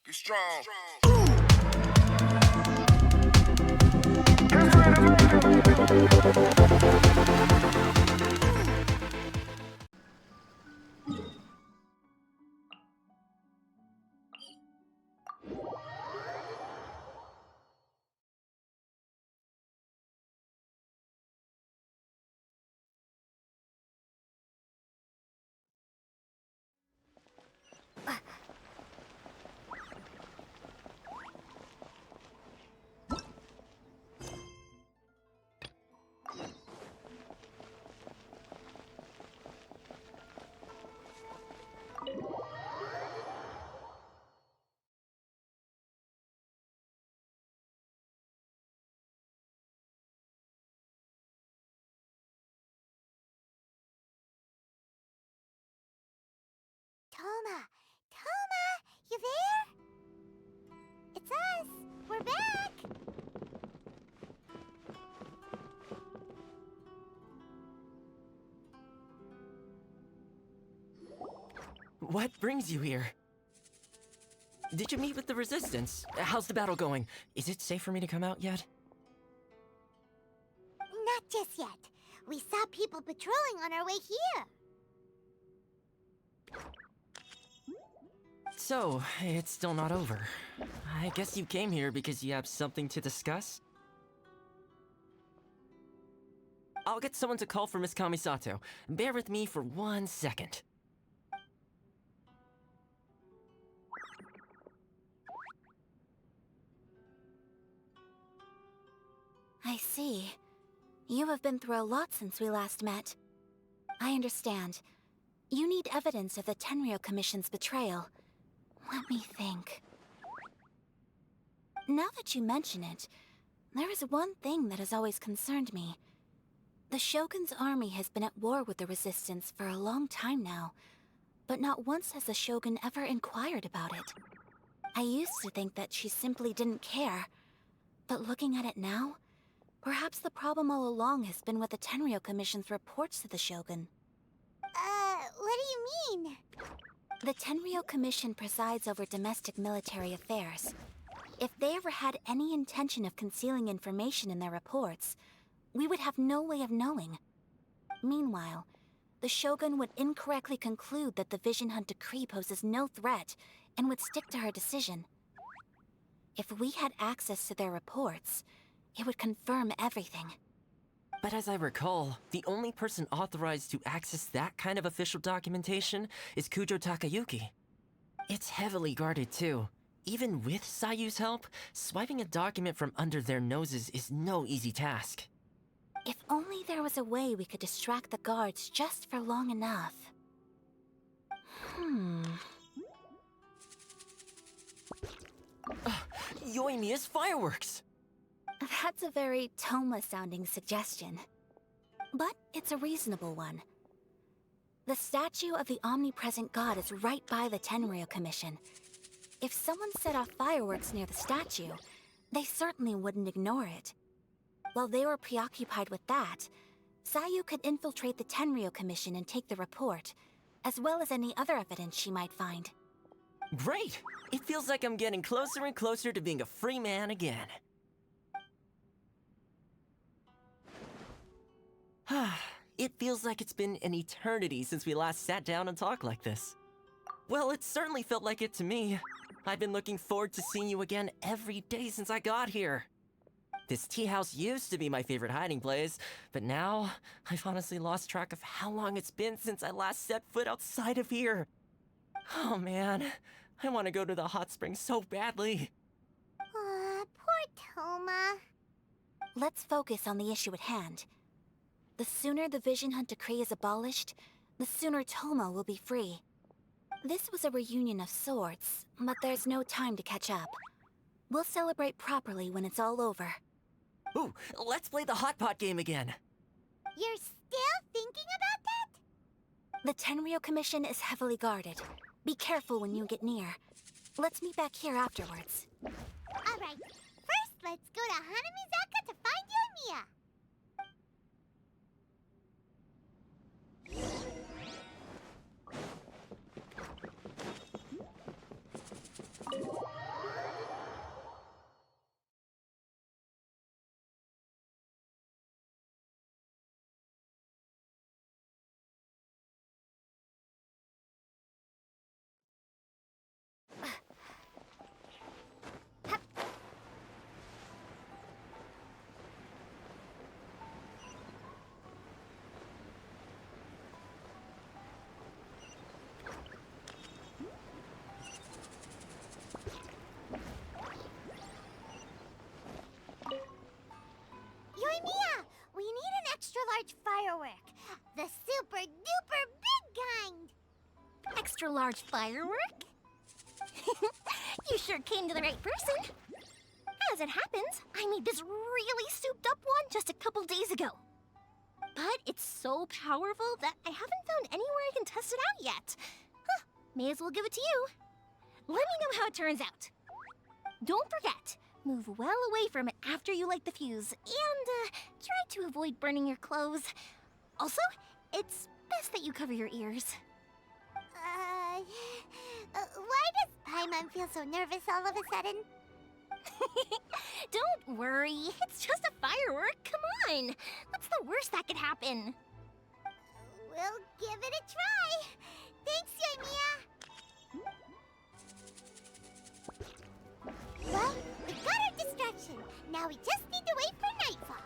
Get strong. Toma! Toma! You there? It's us! We're back! What brings you here? Did you meet with the Resistance? How's the battle going? Is it safe for me to come out yet? Not just yet. We saw people patrolling on our way here. So, it's still not over. I guess you came here because you have something to discuss? I'll get someone to call for Miss Kamisato. Bear with me for 1 second. I see. You have been through a lot since we last met. I understand. You need evidence of the Tenryou Commission's betrayal. Let me think. Now that you mention it, there is one thing that has always concerned me. The Shogun's army has been at war with the Resistance for a long time now, but not once has the Shogun ever inquired about it. I used to think that she simply didn't care, but looking at it now, perhaps the problem all along has been with the Tenryou Commission's reports to the Shogun. What do you mean? The Tenryou Commission presides over domestic military affairs. If they ever had any intention of concealing information in their reports, we would have no way of knowing. Meanwhile, the Shogun would incorrectly conclude that the Vision Hunt decree poses no threat and would stick to her decision. If we had access to their reports, it would confirm everything. But as I recall, the only person authorized to access that kind of official documentation is Kujo Takayuki. It's heavily guarded too. Even with Sayu's help, swiping a document from under their noses is no easy task. If only there was a way we could distract the guards just for long enough. Yoimiya's fireworks! That's a very Toma-sounding suggestion. But it's a reasonable one. The statue of the omnipresent god is right by the Tenryou Commission. If someone set off fireworks near the statue, they certainly wouldn't ignore it. While they were preoccupied with that, Sayu could infiltrate the Tenryou Commission and take the report, as well as any other evidence she might find. Great! It feels like I'm getting closer and closer to being a free man again. It feels like it's been an eternity since we last sat down and talked like this. Well, it certainly felt like it to me. I've been looking forward to seeing you again every day since I got here. This tea house used to be my favorite hiding place, but now I've honestly lost track of how long it's been since I last set foot outside of here. Oh man, I want to go to the hot springs so badly. Poor Toma. Let's focus on the issue at hand. The sooner the Vision Hunt decree is abolished, the sooner Toma will be free. This was a reunion of sorts, but there's no time to catch up. We'll celebrate properly when it's all over. Ooh, let's play the hot pot game again. You're still thinking about that? The Tenryou Commission is heavily guarded. Be careful when you get near. Let's meet back here afterwards. Alright, first let's go to Hanamizaka to find Yoimiya. extra-large firework? You sure came to the right person. As it happens, I made this really souped-up one just a couple days ago. But it's so powerful that I haven't found anywhere I can test it out yet. Huh, may as well give it to you. Let me know how it turns out. Don't forget, move well away from it after you light the fuse, and try to avoid burning your clothes. Also, it's best that you cover your ears. Why does Paimon feel so nervous all of a sudden? Don't worry, it's just a firework, come on! What's the worst that could happen? We'll give it a try! Thanks, Yoimiya! Well, we got our distraction. Now we just need to wait for nightfall.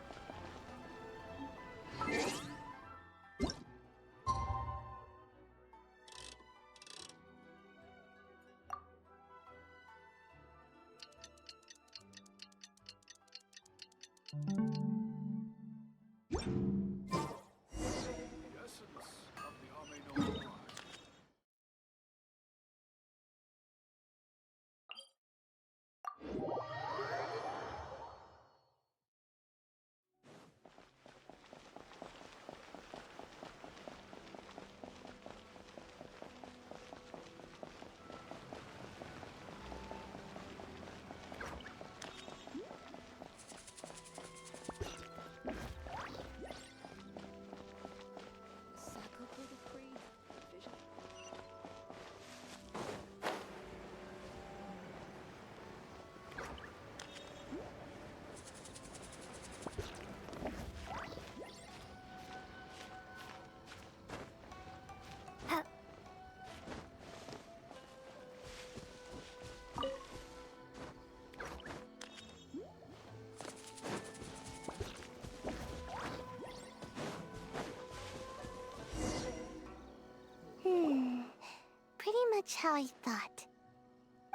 Pretty much how I thought.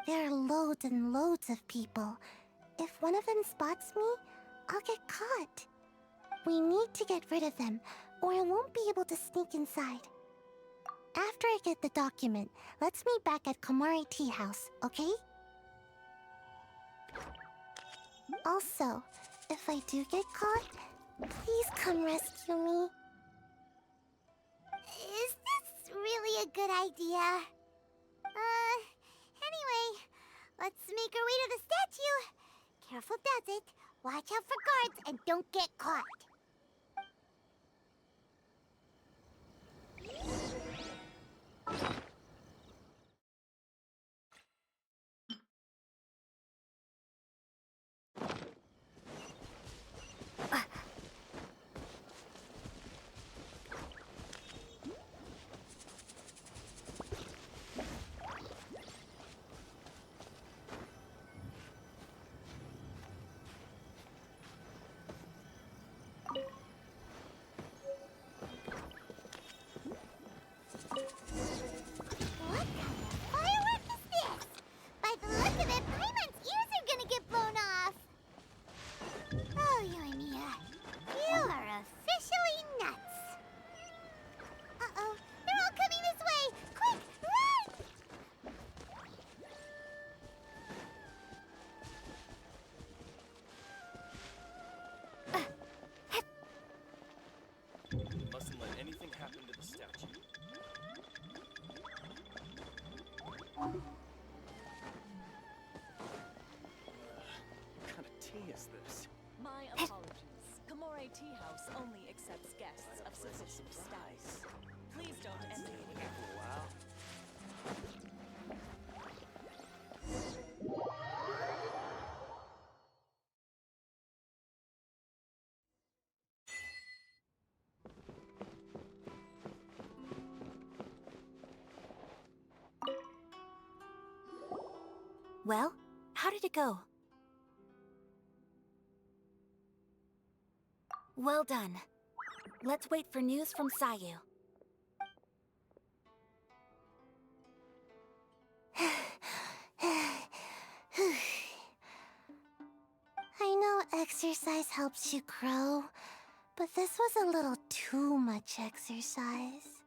There are loads and loads of people. If one of them spots me, I'll get caught. We need to get rid of them, or I won't be able to sneak inside. After I get the document, let's meet back at Komari Tea House, okay? Also, if I do get caught, please come rescue me. Is this really a good idea? Anyway, let's make our way to the statue. Careful does it. Watch out for guards and don't get caught. What kind of tea is this? My apologies. Komari Tea House only accepts guests of sufficient status. Please don't empty it. Wow. Well, how did it go? Well done. Let's wait for news from Sayu. I know exercise helps you grow, but this was a little too much exercise.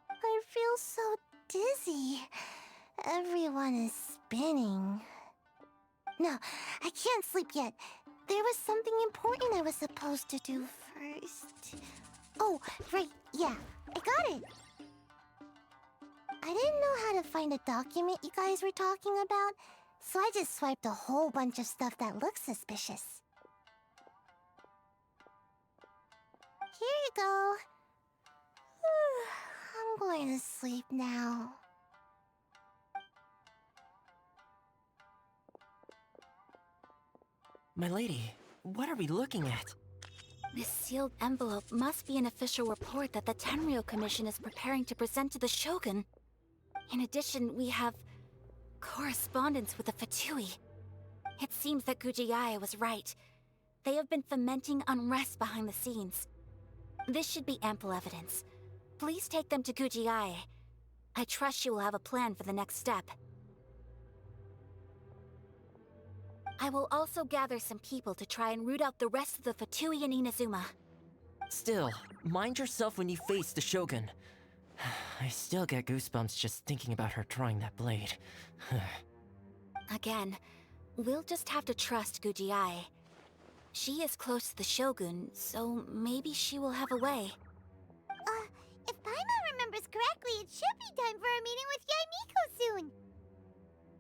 I feel so dizzy. Everyone is spinning. No, I can't sleep yet. There was something important I was supposed to do first. Oh, right, yeah, I got it. I didn't know how to find a document you guys were talking about, so I just swiped a whole bunch of stuff that looks suspicious. Here you go. I'm going to sleep now. My lady, what are we looking at? This sealed envelope must be an official report that the Tenryou Commission is preparing to present to the Shogun. In addition, we have correspondence with the Fatui. It seems that Gujiae was right. They have been fomenting unrest behind the scenes. This should be ample evidence. Please take them to Gujiae. I trust you will have a plan for the next step. I will also gather some people to try and root out the rest of the Fatui in Inazuma. Still, mind yourself when you face the Shogun. I still get goosebumps just thinking about her drawing that blade. Again, we'll just have to trust Gujiae. She is close to the Shogun, so maybe she will have a way. If Paimon remembers correctly, it should be time for a meeting with Yaimiko soon.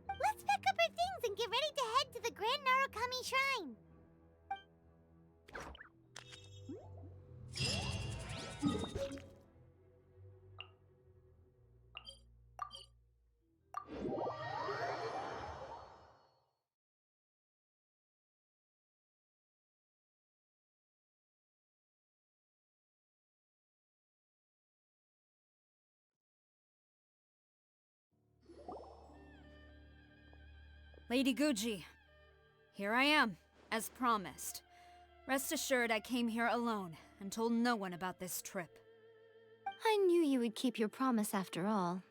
Let's pack up our things and get ready to head to the Grand Narukami Shrine. Lady Guji, here I am, as promised. Rest assured I came here alone and told no one about this trip. I knew you would keep your promise after all.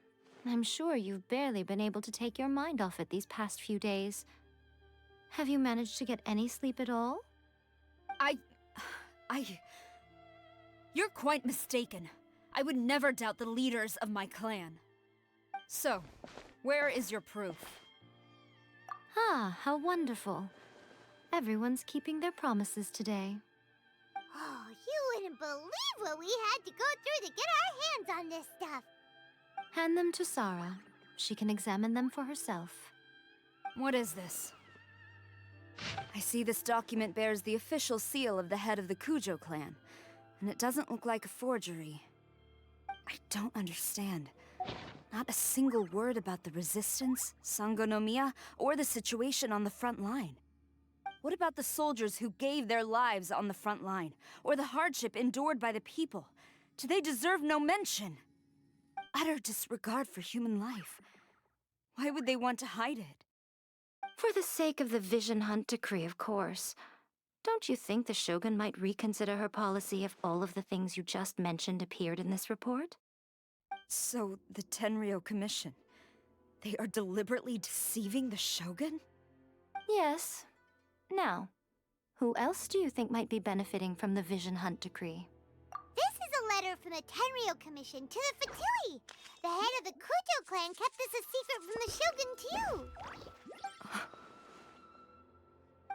I'm sure you've barely been able to take your mind off it these past few days. Have you managed to get any sleep at all? You're quite mistaken. I would never doubt the leaders of my clan. So, where is your proof? Ah, how wonderful. Everyone's keeping their promises today. Oh, you wouldn't believe what we had to go through to get our hands on this stuff. Hand them to Sarah. She can examine them for herself. What is this? I see this document bears the official seal of the head of the Kujo clan, and it doesn't look like a forgery. I don't understand. Not a single word about the resistance, Sangonomiya, or the situation on the front line. What about the soldiers who gave their lives on the front line, or the hardship endured by the people? Do they deserve no mention? Utter disregard for human life. Why would they want to hide it? For the sake of the Vision Hunt decree, of course. Don't you think the Shogun might reconsider her policy if all of the things you just mentioned appeared in this report? So, the Tenryou Commission, they are deliberately deceiving the Shogun? Yes. Now, who else do you think might be benefiting from the Vision Hunt decree? This is a letter from the Tenryou Commission to the Fatui. The head of the Kujo clan kept this a secret from the Shogun,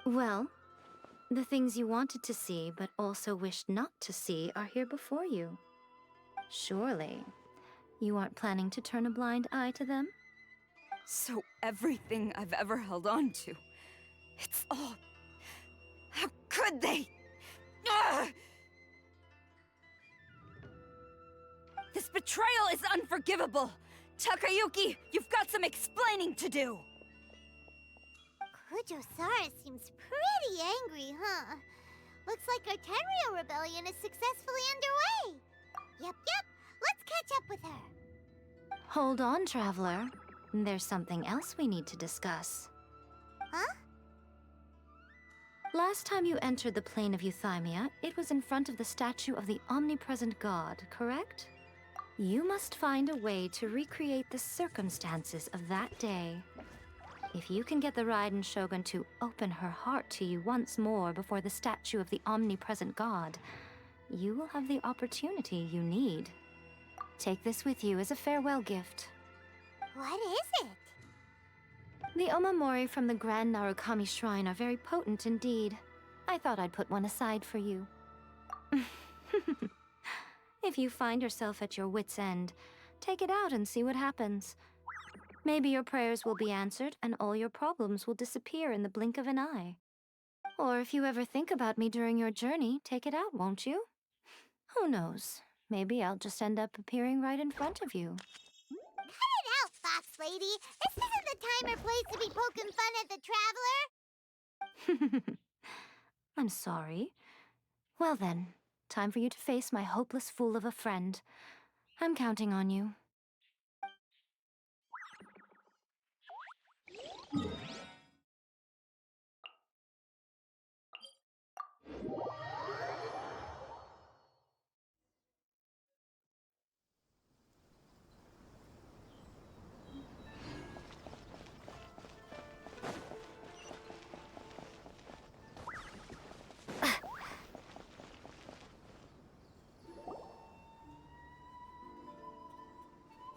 too. Well, the things you wanted to see but also wished not to see are here before you. Surely, you aren't planning to turn a blind eye to them? So everything I've ever held on to, it's all... How could they? Ugh! This betrayal is unforgivable! Takayuki, you've got some explaining to do! Kujo-Sara seems pretty angry, huh? Looks like our Tenryou rebellion is successfully underway. Yep. Let's catch up with her. Hold on, Traveler. There's something else we need to discuss. Huh? Last time you entered the plane of Euthymia, it was in front of the statue of the omnipresent god, correct? You must find a way to recreate the circumstances of that day. If you can get the Raiden Shogun to open her heart to you once more before the statue of the omnipresent god, you will have the opportunity you need. Take this with you as a farewell gift. What is it? The omamori from the Grand Narukami Shrine are very potent indeed. I thought I'd put one aside for you. If you find yourself at your wit's end, take it out and see what happens. Maybe your prayers will be answered and all your problems will disappear in the blink of an eye. Or if you ever think about me during your journey, take it out, won't you? Who knows? Maybe I'll just end up appearing right in front of you. Cut it out, Fox Lady. This isn't the time or place to be poking fun at the Traveler. I'm sorry. Well then, time for you to face my hopeless fool of a friend. I'm counting on you.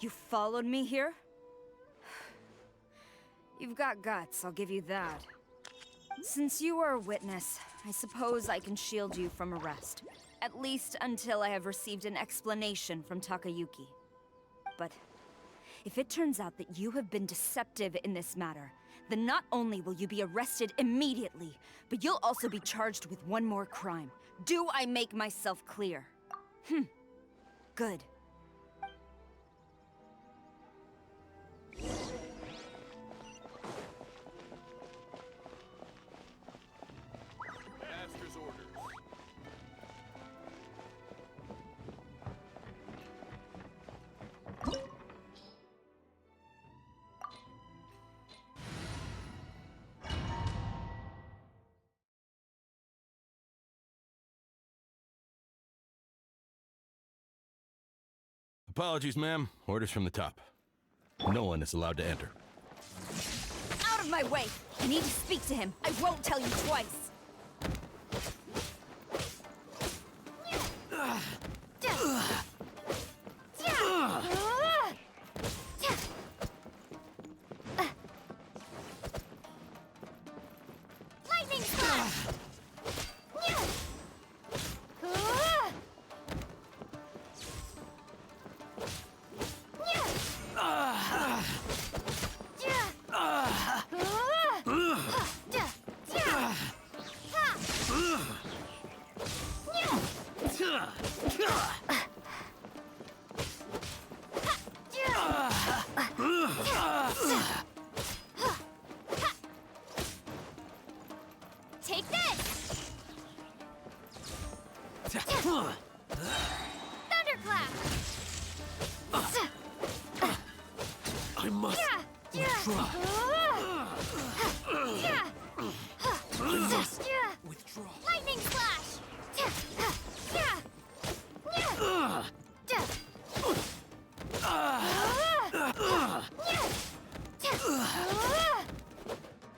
You followed me here? You've got guts, I'll give you that. Since you are a witness, I suppose I can shield you from arrest. At least until I have received an explanation from Takayuki. But if it turns out that you have been deceptive in this matter, then not only will you be arrested immediately, but you'll also be charged with one more crime. Do I make myself clear? Good. Master's orders. Apologies, ma'am. Orders from the top. No one is allowed to enter. Out of my way! I need to speak to him. I won't tell you twice. Lightning Slash! Take this! Thunderclap! I must withdraw. Withdraw. Lightning Slash!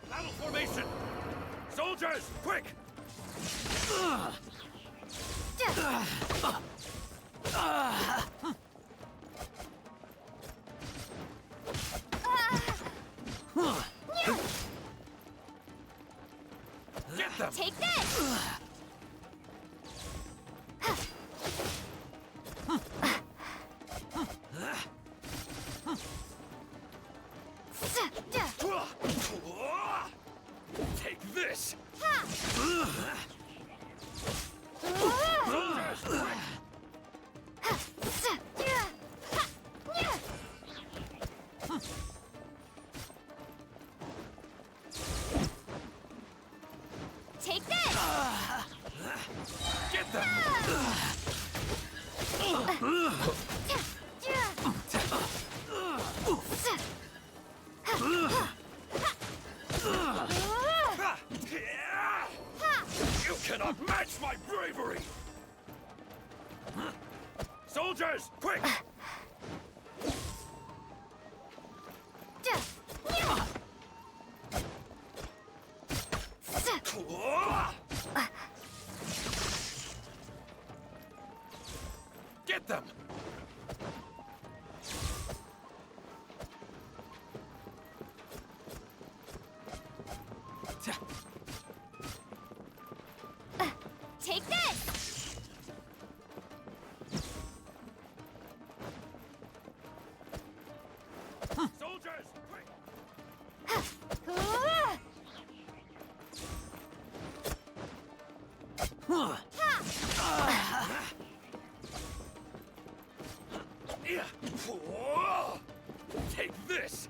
Battle formation! Soldiers, quick! Get them! Take this! Take this! Take this! Get them! You cannot match my bravery! Soldiers, quick! Get them! Take this!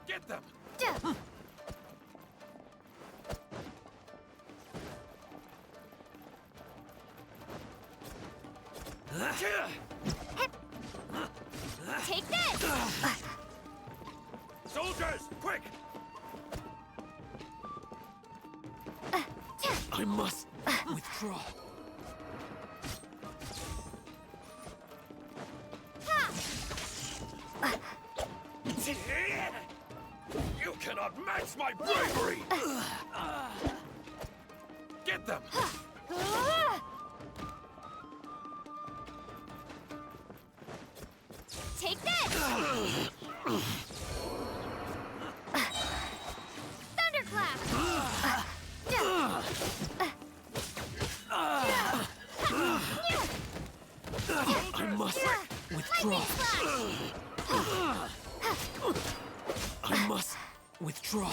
Get them! Take this! Soldiers, quick! I must withdraw. You cannot match my bravery! Get them! Take this! Thunderclap! I must withdraw. I must withdraw.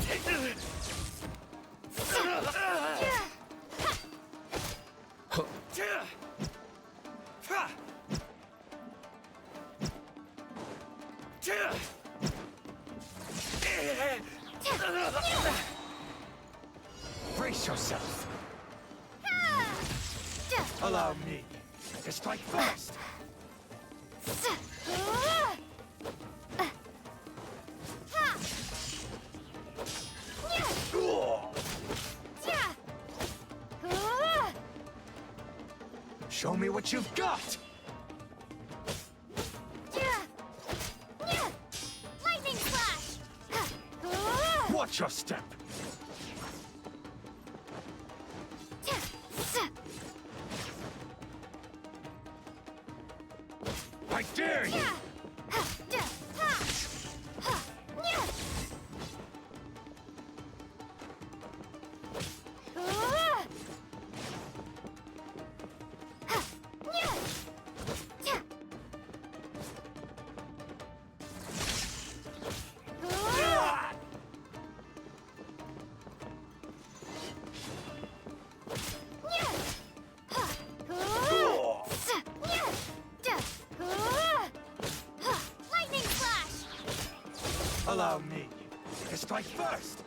Take this! Brace yourself. Allow me to strike first. Show me what you've got. Lightning flash! Watch your step. I dare you. Allow me to strike first.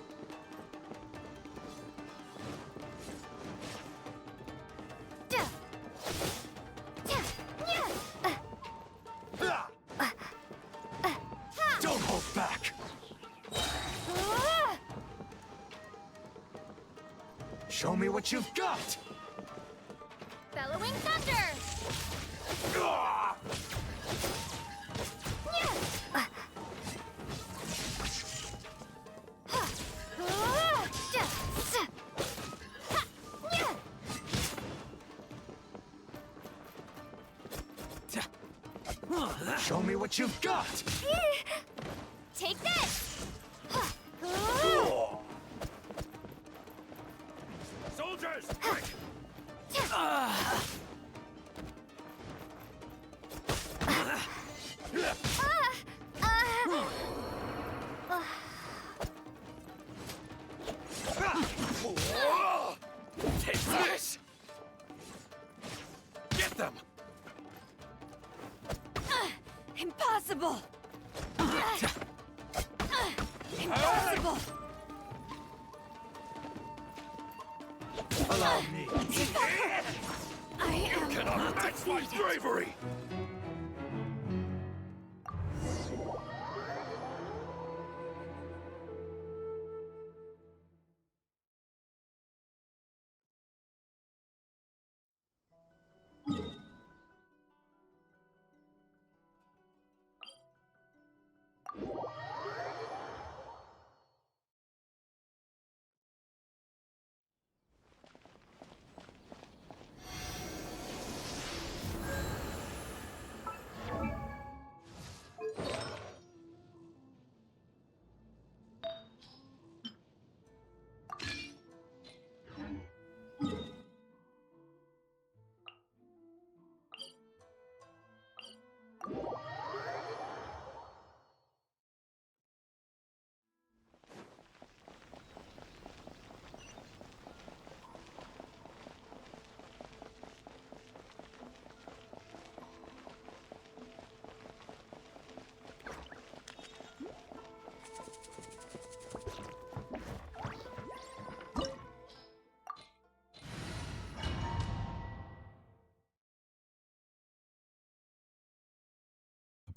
Don't hold back. Show me what you've got. Bellowing thunder! Show me what you've got. Take this! Soldiers, quick! Take this! Get them! Impossible! Impossible! Allow me. I am Cannot match my bravery!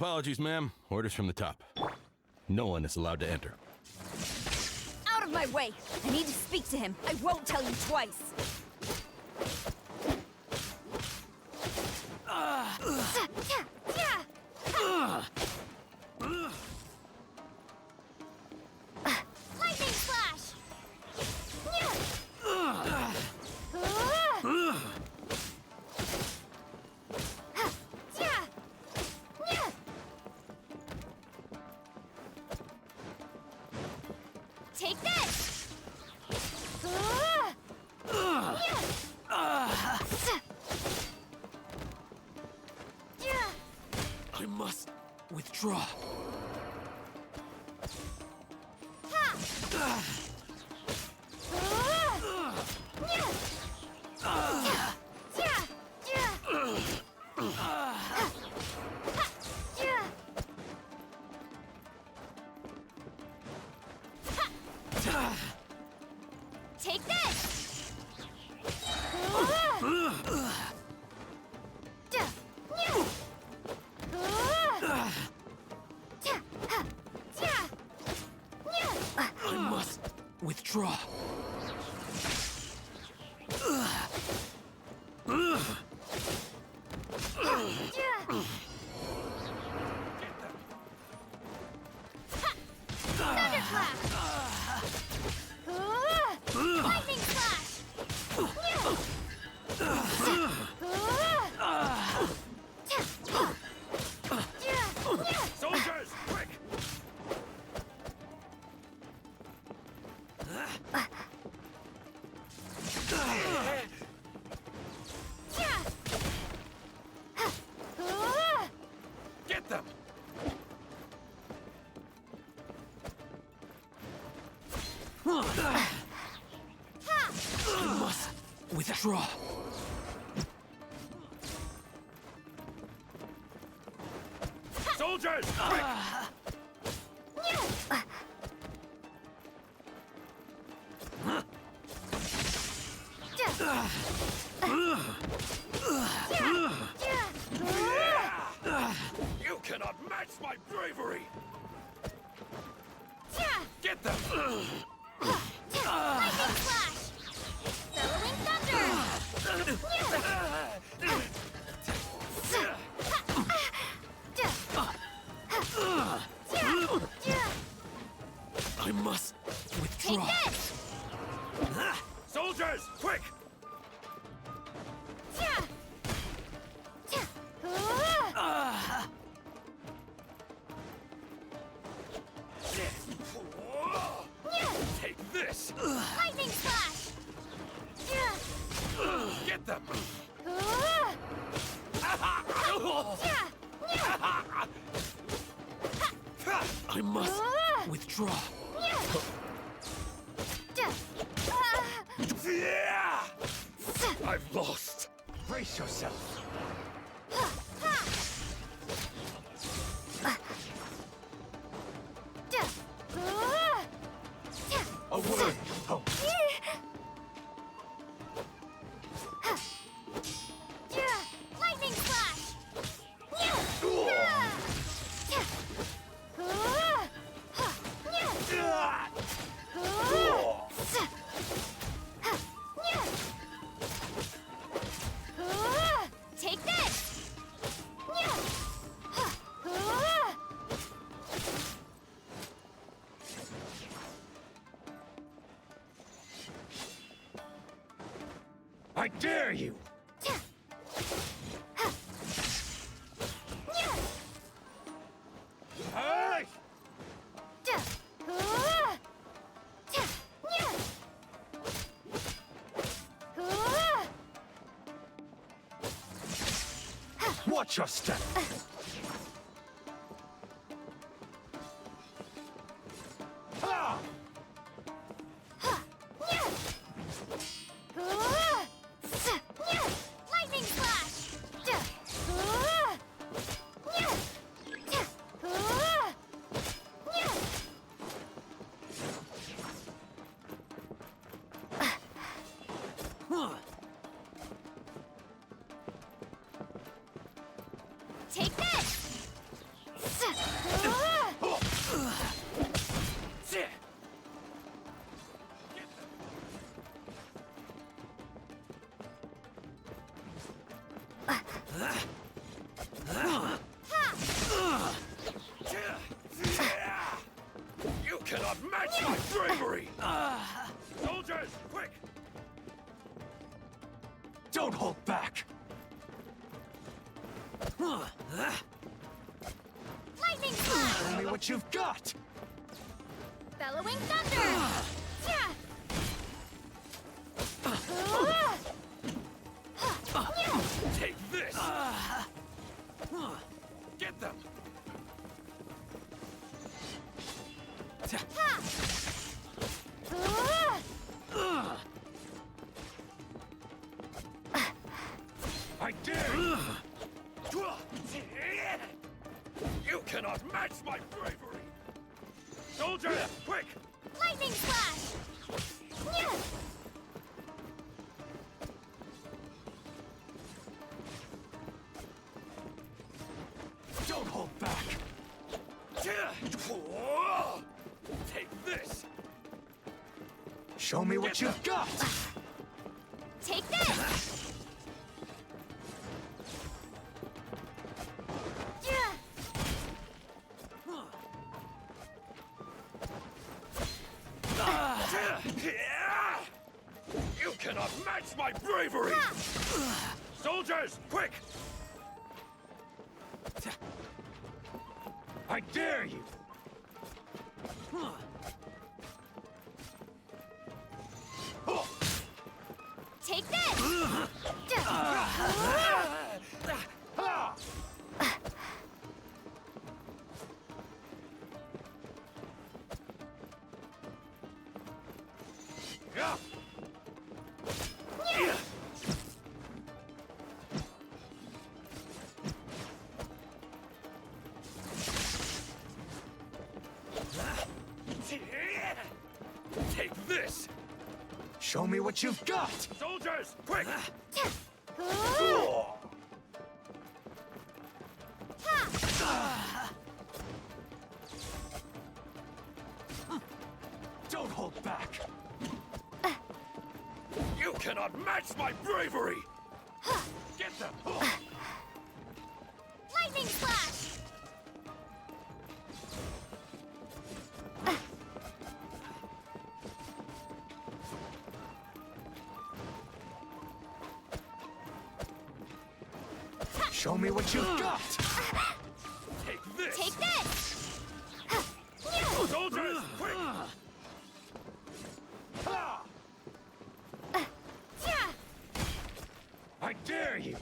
Apologies, ma'am. Orders from the top. No one is allowed to enter. Out of my way! I need to speak to him. I won't tell you twice. Lightning slash! Take this! I must withdraw. Take this! I must withdraw. Lightning slash! Soldiers, quick! Get them! I must withdraw. Soldiers, quick! You cannot match my bravery! Get them! Lightning slash! Bellowing thunder! I must Take withdraw. this! Soldiers, quick! Take this! Lightning slash! Get them! I must withdraw. I've lost. Brace yourself. A word. Oh. Lightning slash! Take this! I dare you! Hey! Watch your step! Ha! Lightning slash! Take this! You cannot match my bravery! Soldiers, quick! Don't hold back! Lightning slash! Show me what you've got! Bellowing thunder! Take this! Get them! I dare you! You cannot match my bravery! Soldiers, quick! Lightning slash! Don't hold back! Take this! Show me what you've got! Take this! You cannot match my bravery! Soldiers, quick! I dare you! Take this! Take this! Show me what you've got! Soldiers, quick! Don't hold back! You cannot match my bravery! Get them! Lightning slash! Show me what you've got! Take this! Take this! Soldiers, quick! I dare you!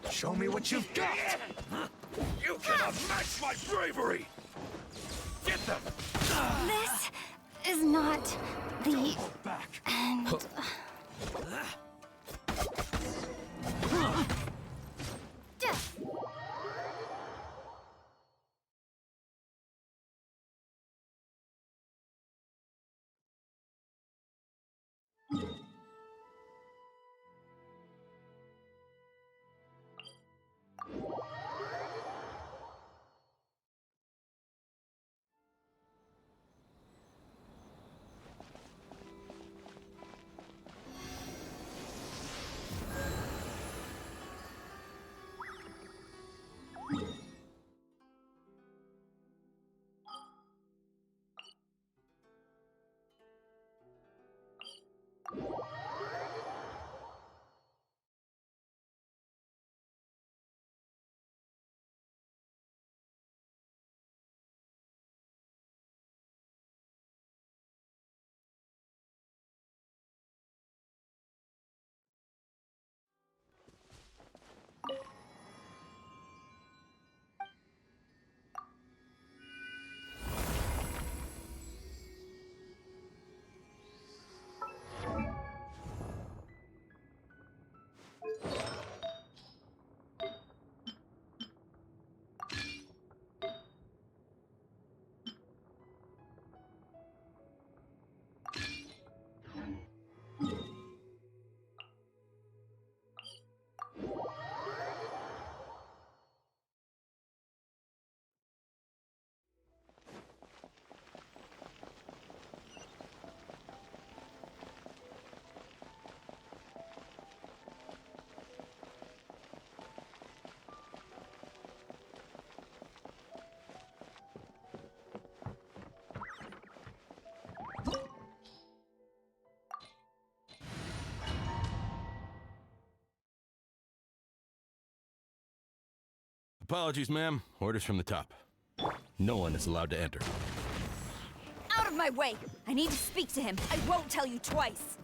Show me what you've got! You cannot match my bravery! Get them! This is not the Hold back! end. Apologies, ma'am. Orders from the top. No one is allowed to enter. Out of my way! I need to speak to him. I won't tell you twice.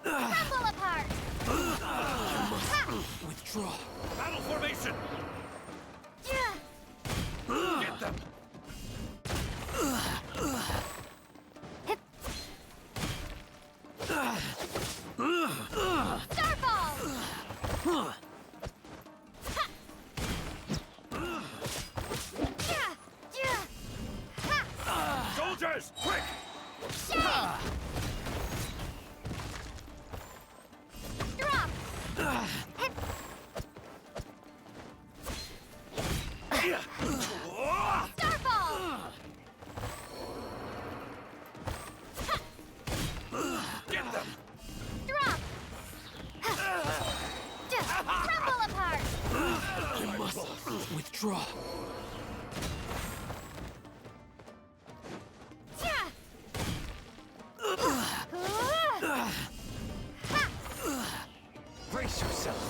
Crumble apart! Withdraw. Battle formation! Get them! Starball! Soldiers, quick! Drop! Starball! Get them! Drop! Crumble apart! I must withdraw. Brace yourself.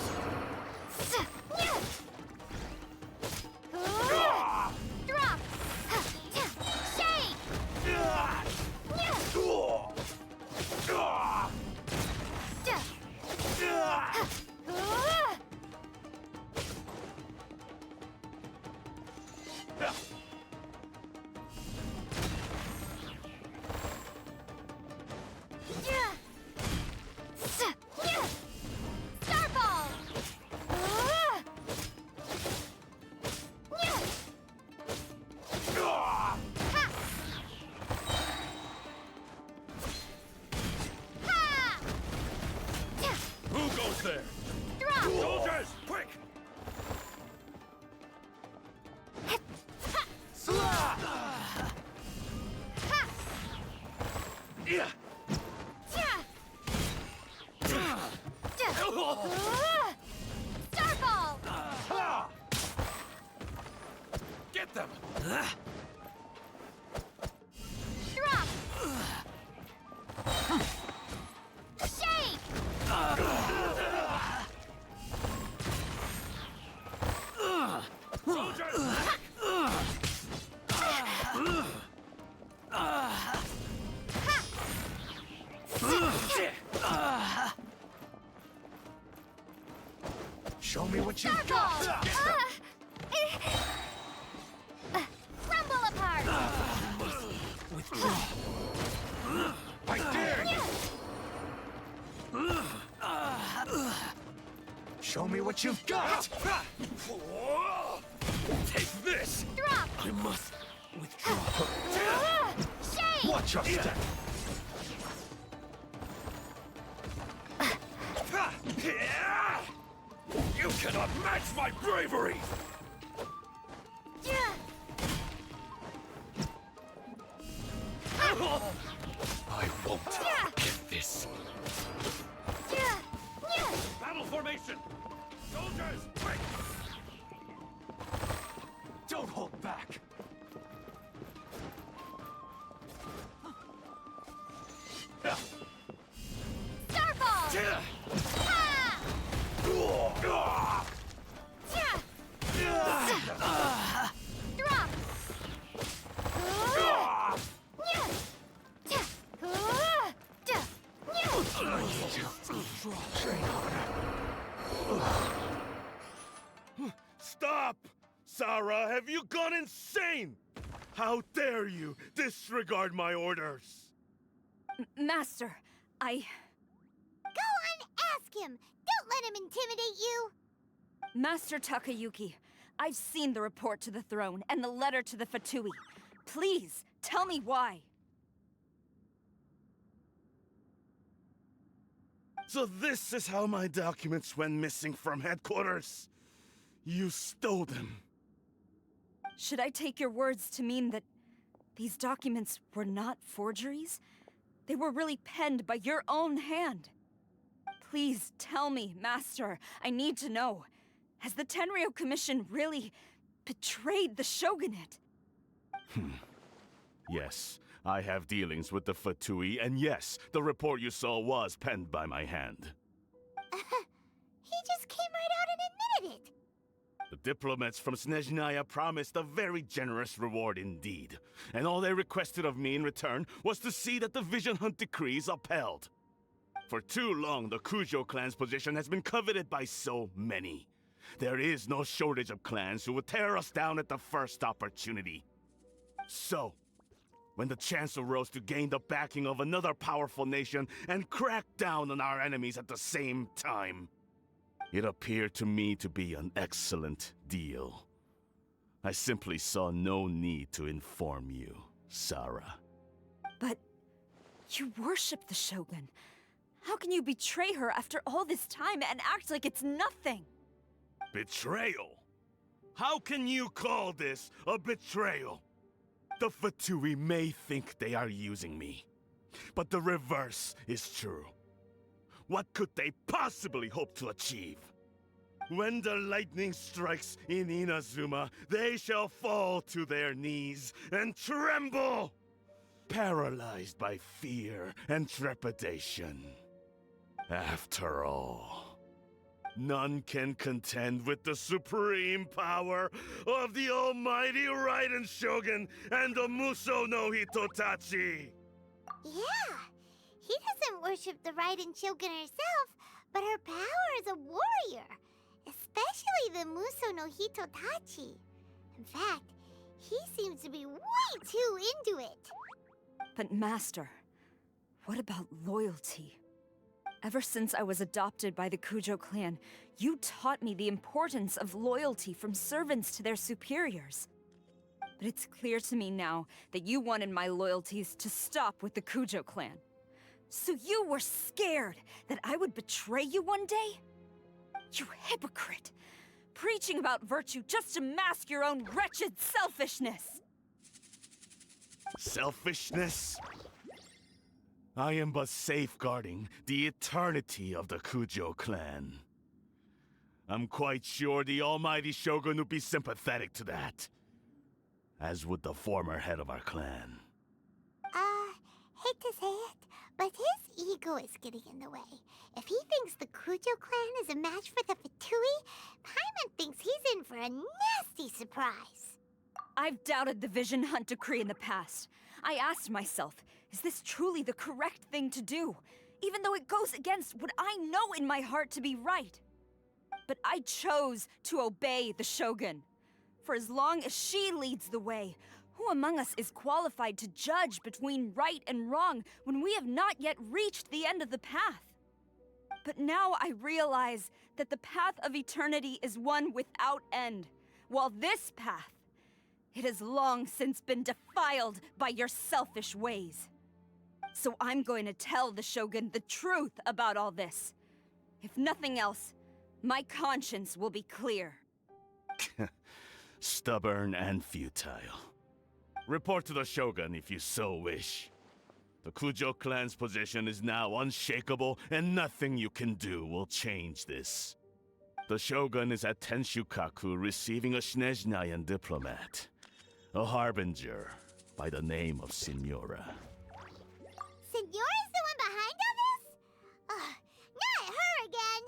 Drop! Shake! Starball! Who goes there? Drop! Soldiers, quick! Yeah. Starball! Get them! Drop! Shake! Soldiers! Show me what you've got! Starball! Get them! Crumble apart! Withdraw! I dare you! Show me what you've got! Take this! Drop! I must withdraw. Shake! Watch your step! You cannot match my bravery! I won't get this. Battle formation! Soldiers, quick! Don't hold back! Starball! Ha! Drop! Stop! Sarah, have you gone insane? How dare you disregard my orders? Master, I... Go on, ask him! Don't let him intimidate you! Master Takayuki, I've seen the report to the throne and the letter to the Fatui. Please, tell me why. So this is how my documents went missing from headquarters. You stole them. Should I take your words to mean that These documents were not forgeries? They were really penned by your own hand. Please tell me, Master. I need to know. Has the Tenryou Commission really betrayed the shogunate? Yes, I have dealings with the Fatui, and yes, the report you saw was penned by my hand. He just came right out and admitted it. The diplomats from Snezhnaya promised a very generous reward indeed, and all they requested of me in return was to see that the Vision Hunt decree is upheld. For too long, the Kujo clan's position has been coveted by so many. There is no shortage of clans who would tear us down at the first opportunity. So, when the chance arose to gain the backing of another powerful nation and crack down on our enemies at the same time, it appeared to me to be an excellent deal. I simply saw no need to inform you, Sarah. But you worship the Shogun. How can you betray her after all this time and act like it's nothing? Betrayal? How can you call this a betrayal? The Fatui may think they are using me, but the reverse is true. What could they possibly hope to achieve? When the lightning strikes in Inazuma, they shall fall to their knees and tremble, paralyzed by fear and trepidation. After all, none can contend with the supreme power of the almighty Raiden Shogun and the Muso no Hitotachi! Yeah, he doesn't worship the Raiden Shogun herself, but her power as a warrior, especially the Muso no Hitotachi. In fact, he seems to be way too into it. But Master, what about loyalty? Ever since I was adopted by the Kujo clan, you taught me the importance of loyalty from servants to their superiors. But it's clear to me now that you wanted my loyalties to stop with the Kujo clan. So you were scared that I would betray you one day? You hypocrite! Preaching about virtue just to mask your own wretched selfishness! Selfishness? I am but safeguarding the eternity of the Kujo clan. I'm quite sure the almighty Shogun would be sympathetic to that, as would the former head of our clan. Hate to say it, but his ego is getting in the way. If he thinks the Kujo clan is a match for the Fatui, Paimon thinks he's in for a nasty surprise. I've doubted the Vision Hunt decree in the past. I asked myself, is this truly the correct thing to do? Even though it goes against what I know in my heart to be right. But I chose to obey the Shogun. For as long as she leads the way, who among us is qualified to judge between right and wrong when we have not yet reached the end of the path? But now I realize that the path of eternity is one without end, while this path, it has long since been defiled by your selfish ways. So I'm going to tell the Shogun the truth about all this. If nothing else, my conscience will be clear. Stubborn and futile. Report to the Shogun if you so wish. The Kujo clan's position is now unshakable, and nothing you can do will change this. The Shogun is at Tenshukaku receiving a Snezhnayan diplomat, a harbinger by the name of Signora. Signora's the one behind all this? Ugh, not her again!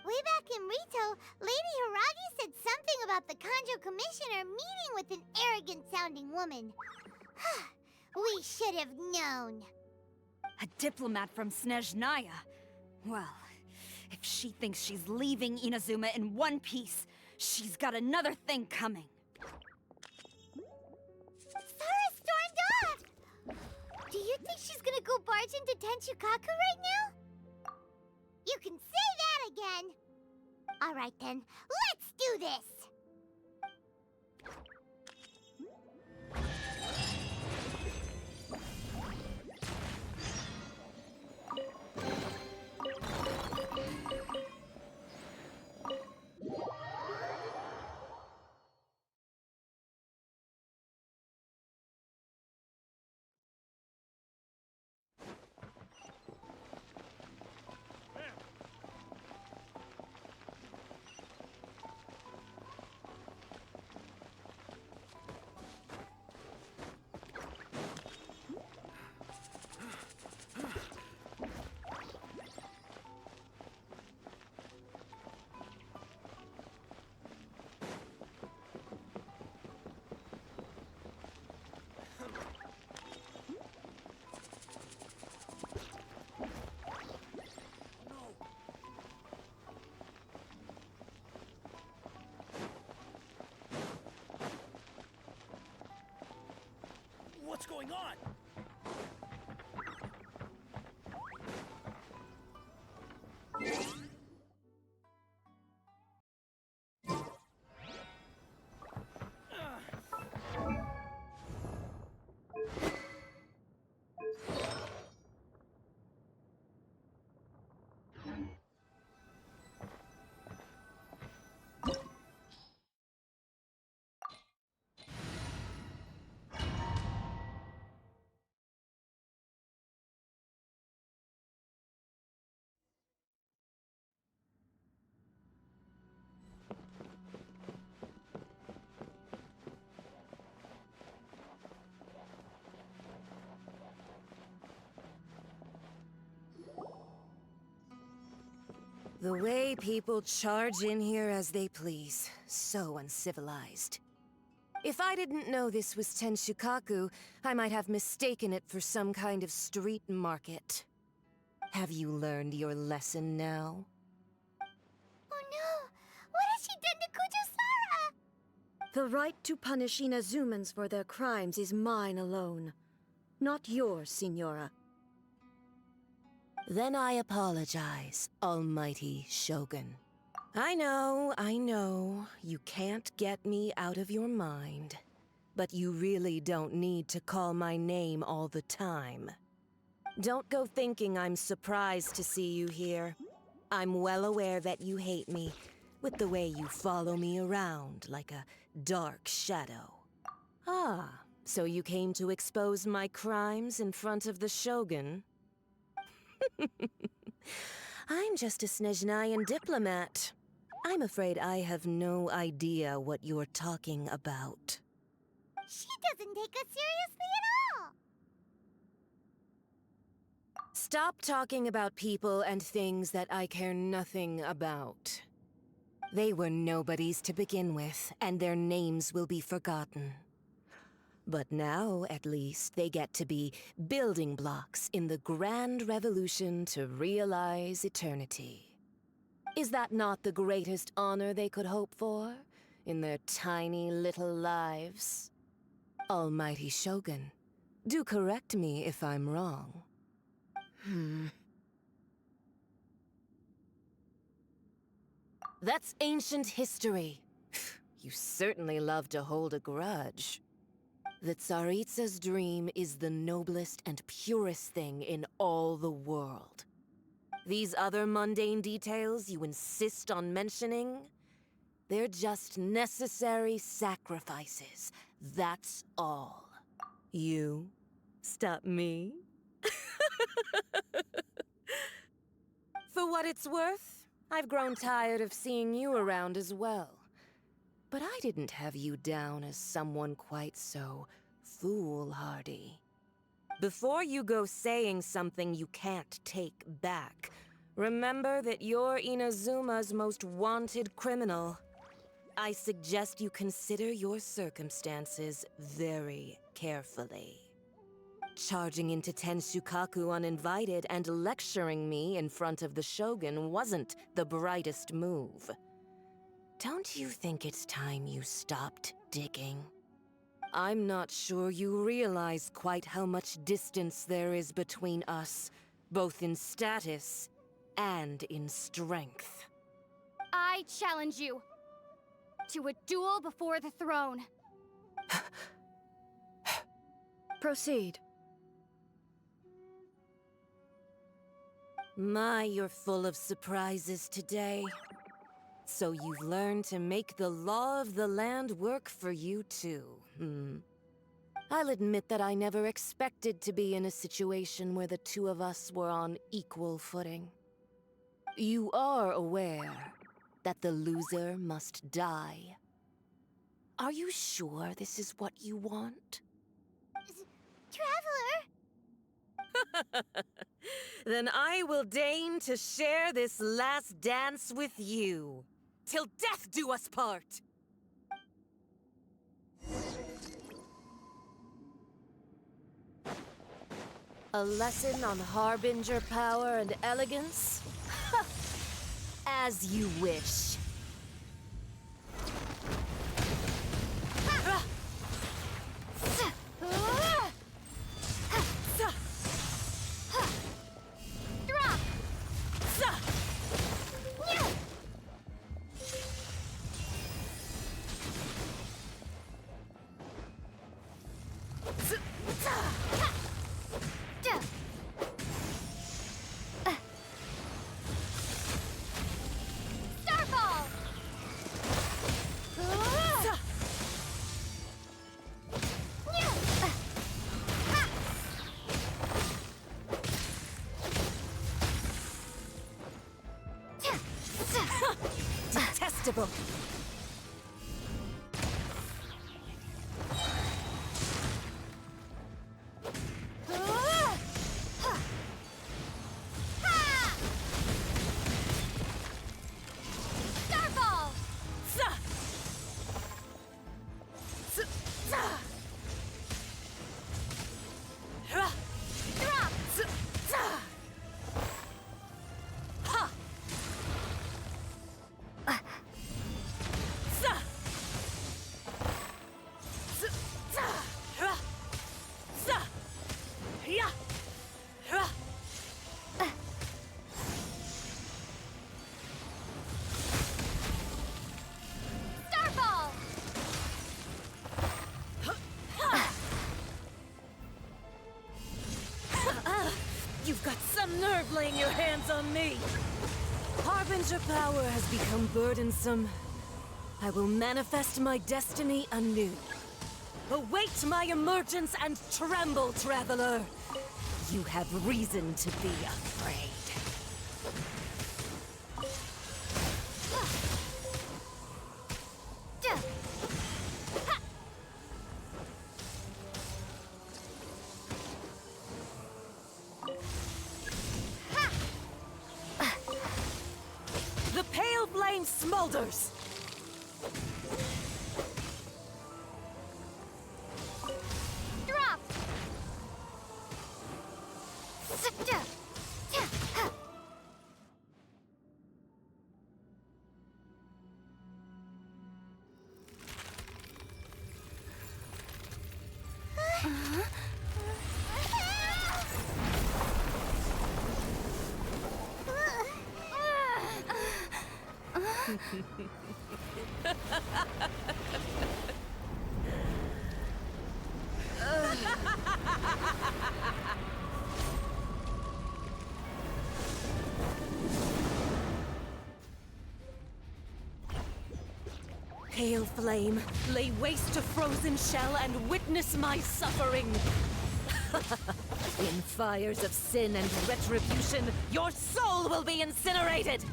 Way back in Rito, Lady Hiragi said something about the Kanjo Commissioner meeting with an arrogant-sounding woman. We should have known. A diplomat from Snezhnaya? Well, if she thinks she's leaving Inazuma in one piece, she's got another thing coming. Sora stormed off! Do you think she's gonna go barge into Tenshukaku right now? You can say that again! Alright then, let's do this! What's going on? The way people charge in here as they please. So uncivilized. If I didn't know this was Tenshukaku, I might have mistaken it for some kind of street market. Have you learned your lesson now? Oh no! What has she done to Kujo-Sara? The right to punish Inazumans for their crimes is mine alone. Not yours, Signora. Then I apologize, Almighty Shogun. I know, you can't get me out of your mind. But you really don't need to call my name all the time. Don't go thinking I'm surprised to see you here. I'm well aware that you hate me, with the way you follow me around like a dark shadow. Ah, so you came to expose my crimes in front of the Shogun? I'm just a Snezhnayan diplomat. I'm afraid I have no idea what you're talking about. She doesn't take us seriously at all! Stop talking about people and things that I care nothing about. They were nobodies to begin with, and their names will be forgotten. But now, at least, they get to be building blocks in the grand revolution to realize eternity. Is that not the greatest honor they could hope for in their tiny little lives? Almighty Shogun, do correct me if I'm wrong. That's ancient history. You certainly love to hold a grudge. The Tsaritsa's dream is the noblest and purest thing in all the world. These other mundane details you insist on mentioning, they're just necessary sacrifices. That's all. You stop me? For what it's worth, I've grown tired of seeing you around as well. But I didn't have you down as someone quite so foolhardy. Before you go saying something you can't take back, remember that you're Inazuma's most wanted criminal. I suggest you consider your circumstances very carefully. Charging into Tenshukaku uninvited and lecturing me in front of the Shogun wasn't the brightest move. Don't you think it's time you stopped digging? I'm not sure you realize quite how much distance there is between us, both in status and in strength. I challenge you to a duel before the throne. Proceed. My, you're full of surprises today. So you've learned to make the law of the land work for you too, I'll admit that I never expected to be in a situation where the two of us were on equal footing. You are aware that the loser must die. Are you sure this is what you want? Traveler! Then I will deign to share this last dance with you. Till death do us part! A lesson on harbinger power and elegance? As you wish. unpredictable. Starball! Drop! Starball! You've got some nerve laying your hands on me! Harbinger power has become burdensome. I will manifest my destiny anew. Await my emergence and tremble, traveler! You have reason to be afraid. The pale flame smolders! Drop! Pale flame, lay waste to frozen shell and witness my suffering! In fires of sin and retribution, your soul will be incinerated!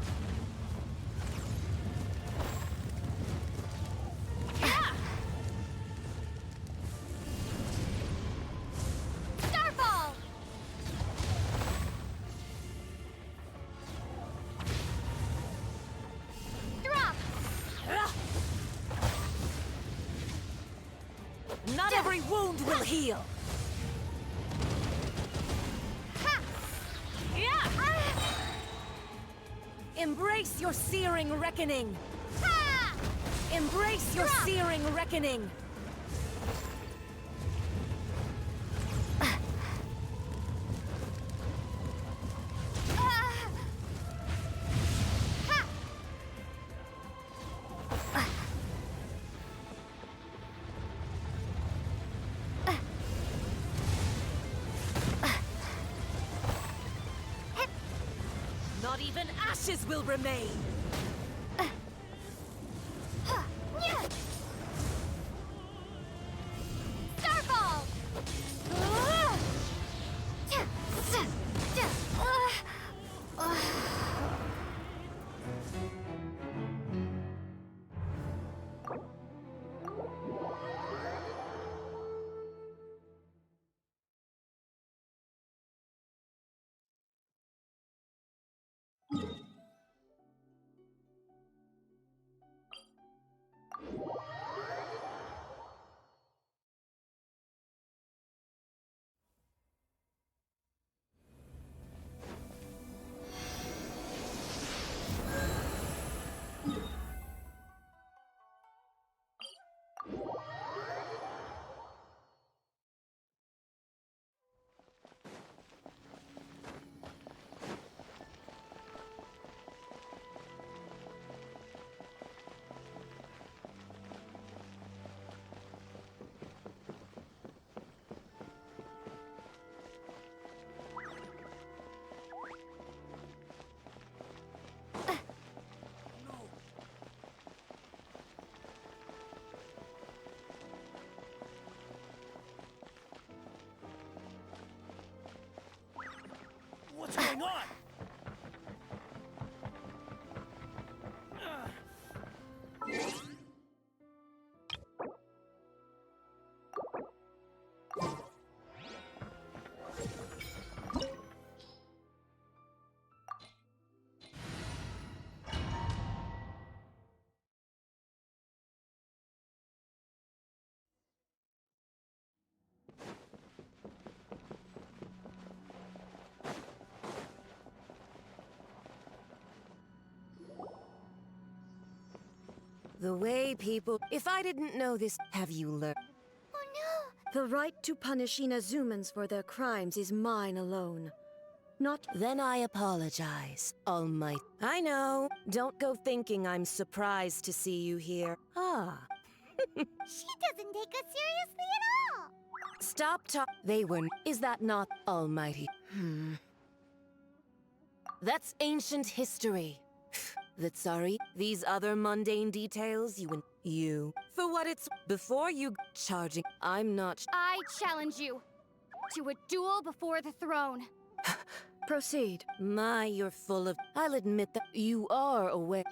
Starball! Drop! Not every wound will heal! Embrace your searing reckoning! Embrace your searing reckoning! Not even ashes will remain! Starball! What's going on? The way people... If I didn't know this, have you learned? Oh no! The right to punish Inazumans for their crimes is mine alone. Not... Then I apologize, Almighty. I know. Don't go thinking I'm surprised to see you here. Ah. She doesn't take us seriously at all! Stop They were... Is that not Almighty? That's ancient history. That's sorry. These other mundane details you... For what it's... Before you charging... I'm not... I challenge you to a duel before the throne. Proceed. My, you're full of... I'll admit that you are aware...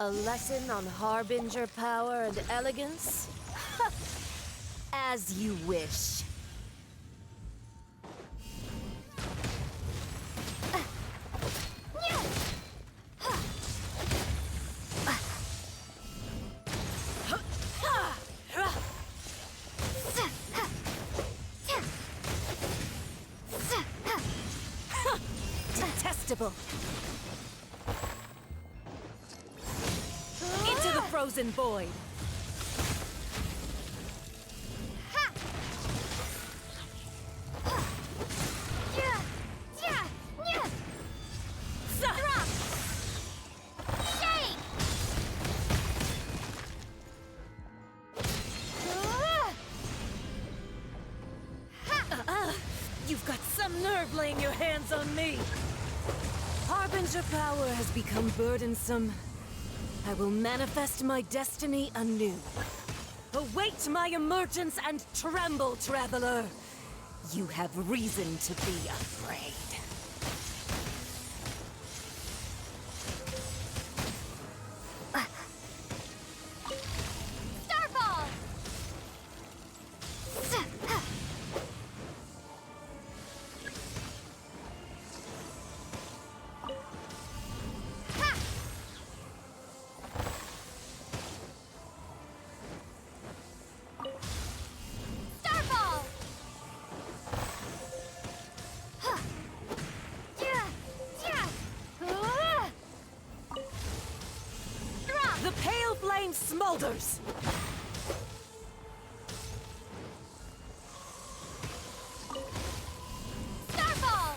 A lesson on harbinger power and elegance? As you wish. Detestable. Into the frozen void. You've got some nerve laying your hands on me. Harbinger power has become burdensome. I will manifest my destiny anew. Await my emergence and tremble, traveler. You have reason to be afraid. Starfall! Starfall! The pale flame smolders! Starfall!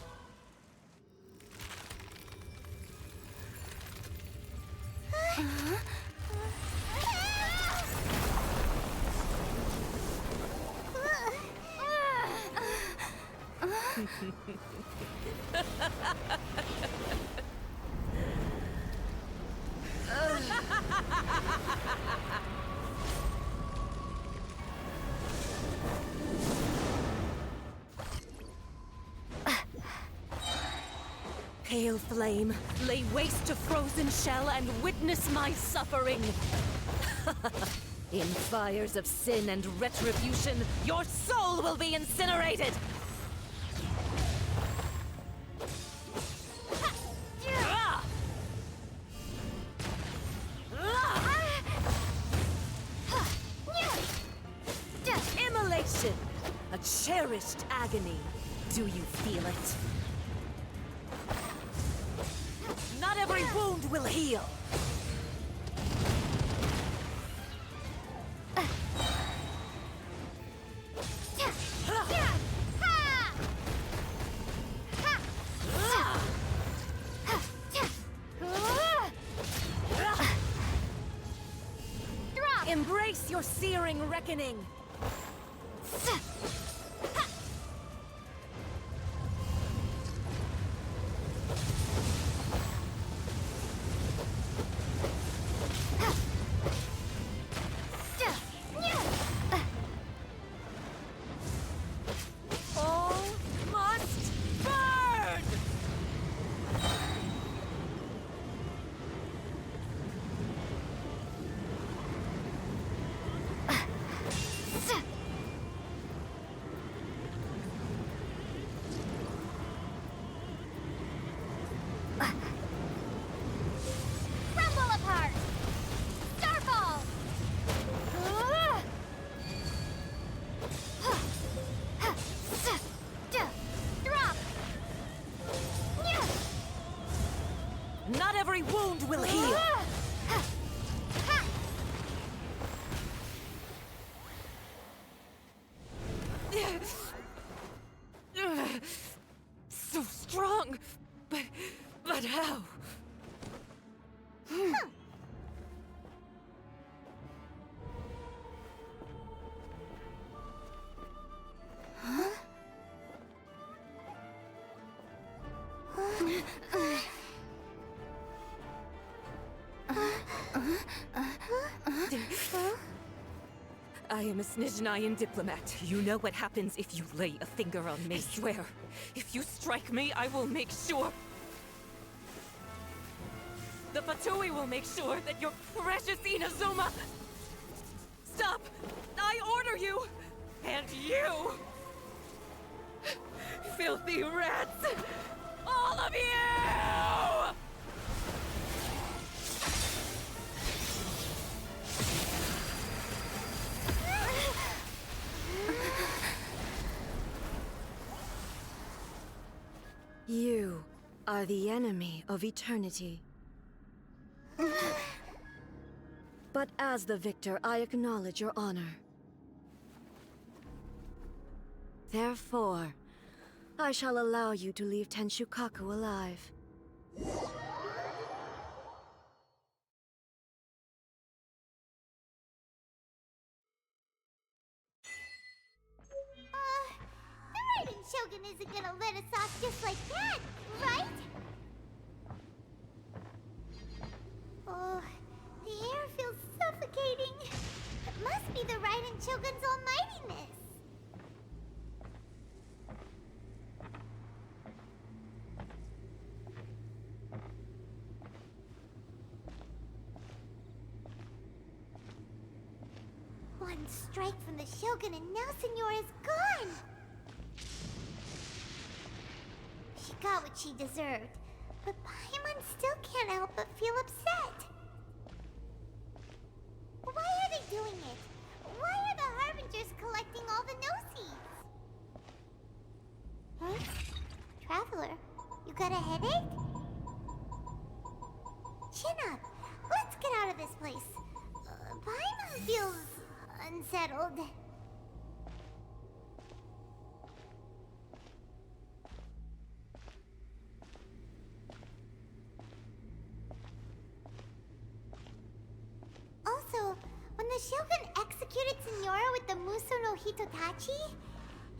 Pale flame, lay waste to frozen shell and witness my suffering. In fires of sin and retribution, your soul will be incinerated! Immolation! A cherished agony. Do you feel it? Not every wound will heal. Embrace your searing reckoning. All must burn! every wound will heal. So strong, but how? I am a Snezhnayan diplomat. You know what happens if you lay a finger on me. I swear, if you strike me, I will make sure... The Fatui will make sure that your precious Inazuma... Stop! I order you! And you! Filthy rats! All of you! You are the enemy of eternity. But as the victor, I acknowledge your honor. Therefore, I shall allow you to leave Tenshukaku alive. The Raiden Shogun isn't gonna let us off just like that, right? Oh, the air feels suffocating. It must be the Raiden Shogun's almightiness. One strike from the Shogun and now Senora's gone! She got what she deserved, but Paimon still can't help but feel upset. Why are they doing it? Why are the Harbingers collecting all the no-seeds? Huh? Traveler, you got a headache? Chin up. Let's get out of this place. Paimon feels... unsettled. Also, when the Shogun executed Senora with the Muso no Hitotachi,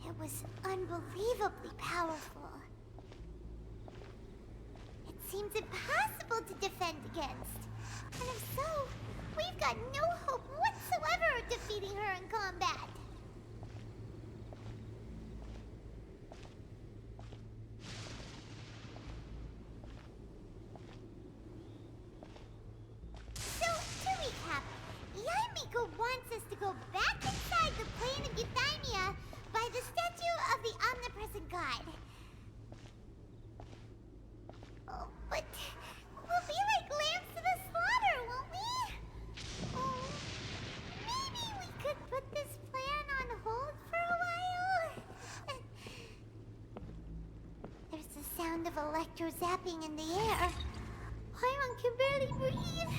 it was unbelievably powerful. It seems impossible to defend against. And if so, we've got no hope whatsoever of defeating her in combat. So, to recap, Yaimiko wants us to go back inside the plane of Euthymia by the statue of the omnipresent god. Oh, but we'll be like lambs to the slaughter, won't we? Oh, maybe we could put this plan on hold for a while? There's the sound of electro-zapping in the air. Paimon can barely breathe.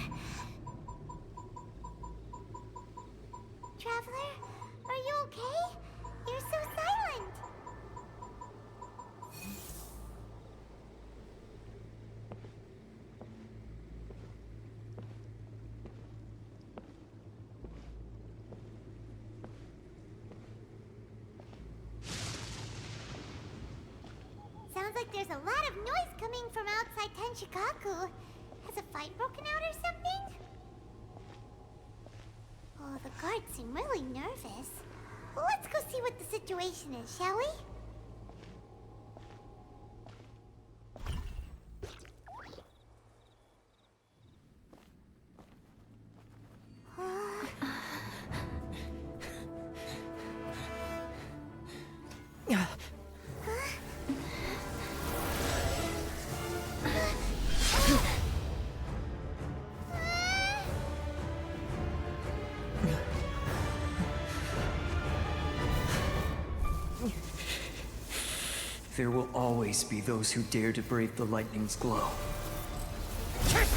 Traveler, are you okay? You're so silent. Sounds like there's a lot of noise coming from outside Tenshukaku. Has a fight broken out or something? Oh, the guards seem really nervous. Well, let's go see what the situation is, shall we? There will always be those who dare to brave the lightning's glow. Kiss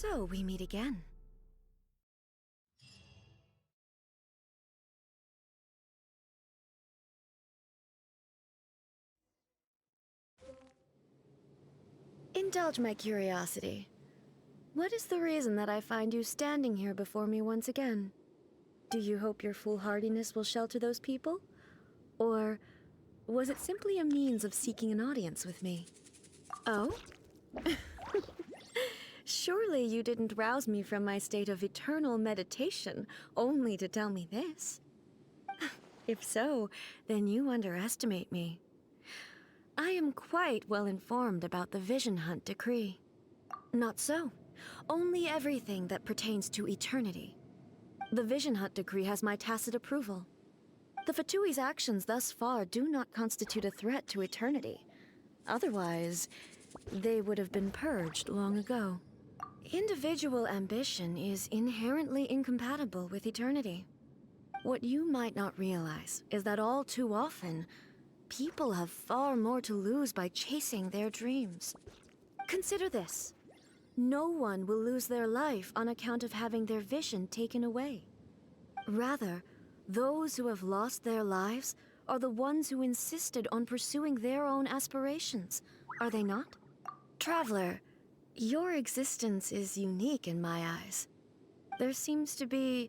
So we meet again. Indulge my curiosity. What is the reason that I find you standing here before me once again? Do you hope your foolhardiness will shelter those people? Or was it simply a means of seeking an audience with me? Oh? Surely you didn't rouse me from my state of eternal meditation only to tell me this. If so, then you underestimate me. I am quite well informed about the Vision Hunt decree. Not so. Only everything that pertains to eternity. The Vision Hunt decree has my tacit approval. The Fatui's actions thus far do not constitute a threat to eternity. Otherwise, they would have been purged long ago. Individual ambition is inherently incompatible with eternity. What you might not realize is that all too often, people have far more to lose by chasing their dreams. Consider this. No one will lose their life on account of having their vision taken away. Rather, those who have lost their lives are the ones who insisted on pursuing their own aspirations, are they not? Traveler, your existence is unique in my eyes. There seems to be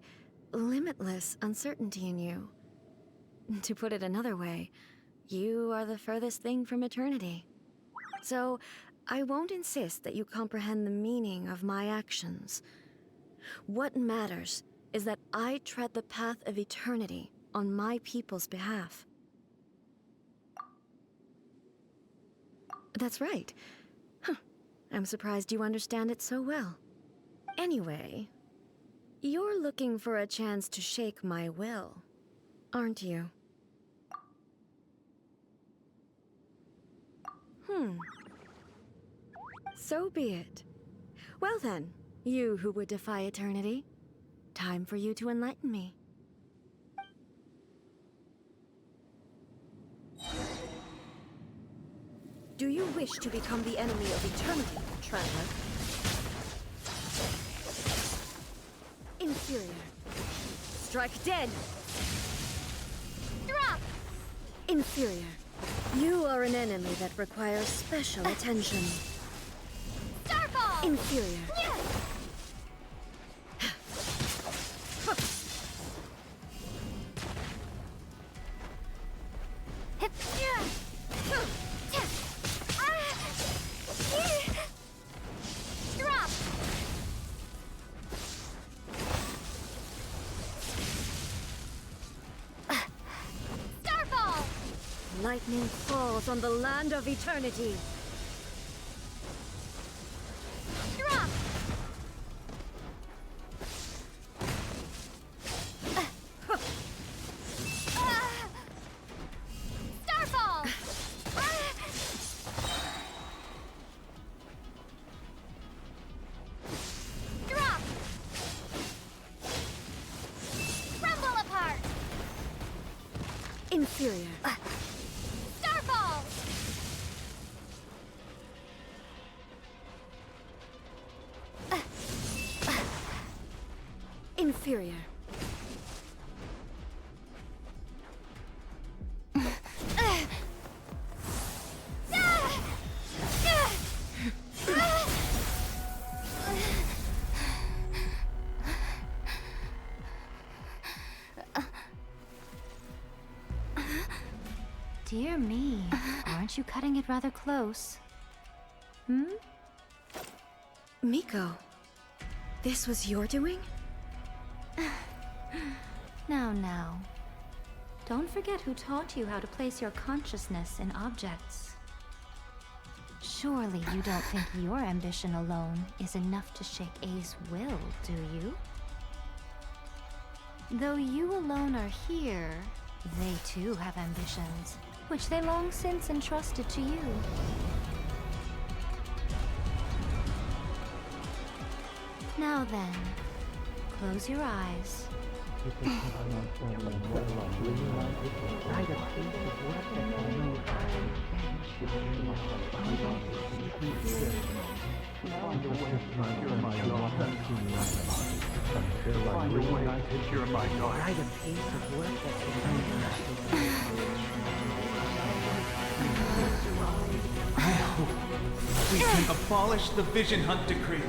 limitless uncertainty in you. To put it another way, you are the furthest thing from eternity. So, I won't insist that you comprehend the meaning of my actions. What matters is that I tread the path of eternity on my people's behalf. That's right. Huh. I'm surprised you understand it so well. Anyway, you're looking for a chance to shake my will, aren't you? So be it. Well then, you who would defy eternity, time for you to enlighten me. Do you wish to become the enemy of eternity, traveler? Inferior. Strike dead! Drop! Inferior. You are an enemy that requires special attention. Starfall! Inferior. Yeah. Drop! Starfall! Lightning falls on the land of eternity. Drop! Starfall! Drop! Crumble apart! Inferior. Starfall! Inferior. Dear me, aren't you cutting it rather close? Miko, this was your doing? Now. Don't forget who taught you how to place your consciousness in objects. Surely you don't think your ambition alone is enough to shake A's will, do you? Though you alone are here, they too have ambitions, which they long since entrusted to you. Now then, close your eyes We can abolish the Vision Hunt Decree.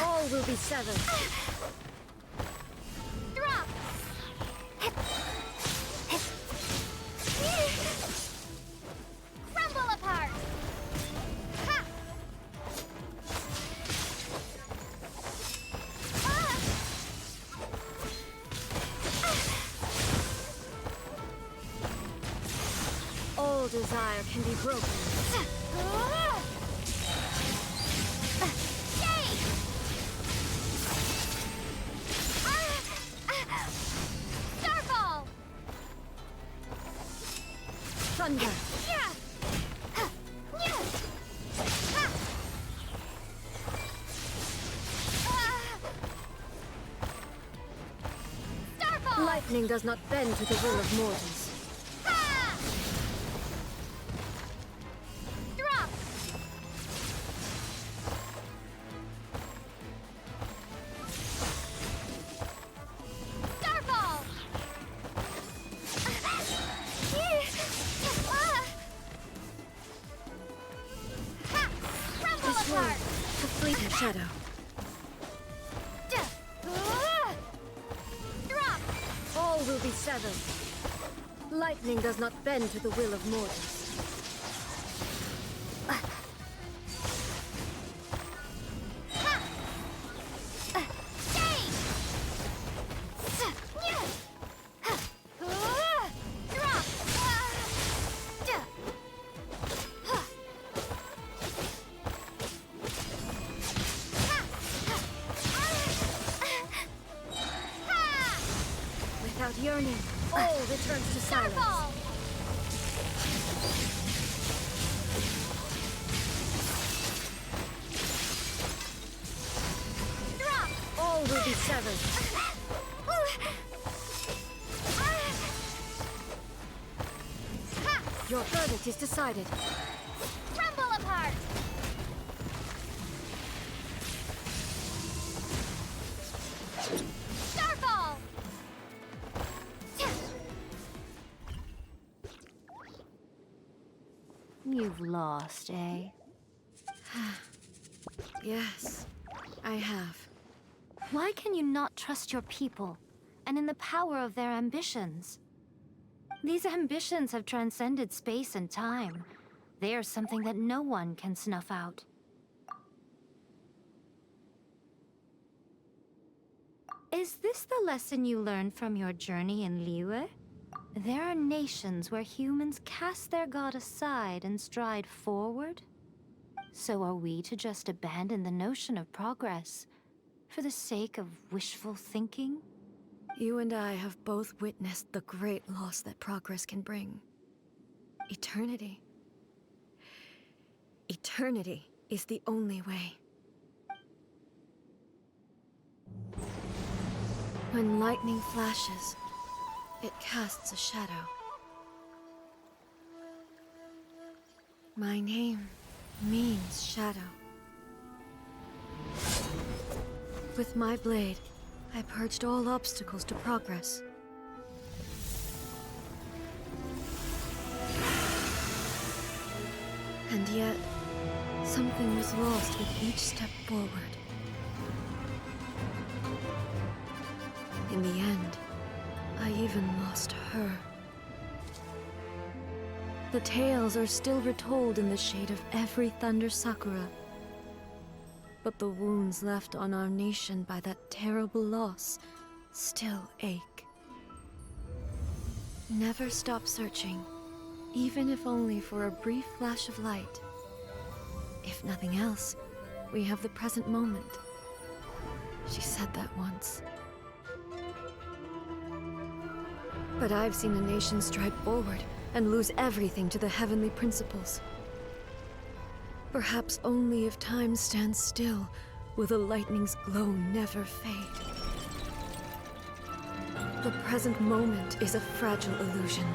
All will be severed. Drop! Crumble apart! Ha! All desire can be broken. Starfall! Thunder. Starfall! Lightning does not bend to the will of mortals. Drop! Starfall! Crumble This way, apart! the fleeting shadow. Drop! All will be severed. Lightning does not bend to the will of mortals. Without yearning, all returns to silence. Starfall! Drop! All will be severed. Your verdict is decided. Crumble apart! Starfall! You've lost, eh? Yes, I have. Why can you not trust your people and in the power of their ambitions? These ambitions have transcended space and time. They are something that no one can snuff out. Is this the lesson you learned from your journey in Liyue? There are nations where humans cast their god aside and stride forward. So are we to just abandon the notion of progress for the sake of wishful thinking? You and I have both witnessed the great loss that progress can bring. Eternity. Eternity is the only way. When lightning flashes, it casts a shadow. My name means shadow. With my blade, I purged all obstacles to progress. And yet, something was lost with each step forward. In the end, I even lost her. The tales are still retold in the shade of every Thunder Sakura. But the wounds left on our nation by that terrible loss still ache. Never stop searching, even if only for a brief flash of light. If nothing else, we have the present moment. She said that once. But I've seen a nation stride forward and lose everything to the heavenly principles. Perhaps only if time stands still will the lightning's glow never fade. The present moment is a fragile illusion.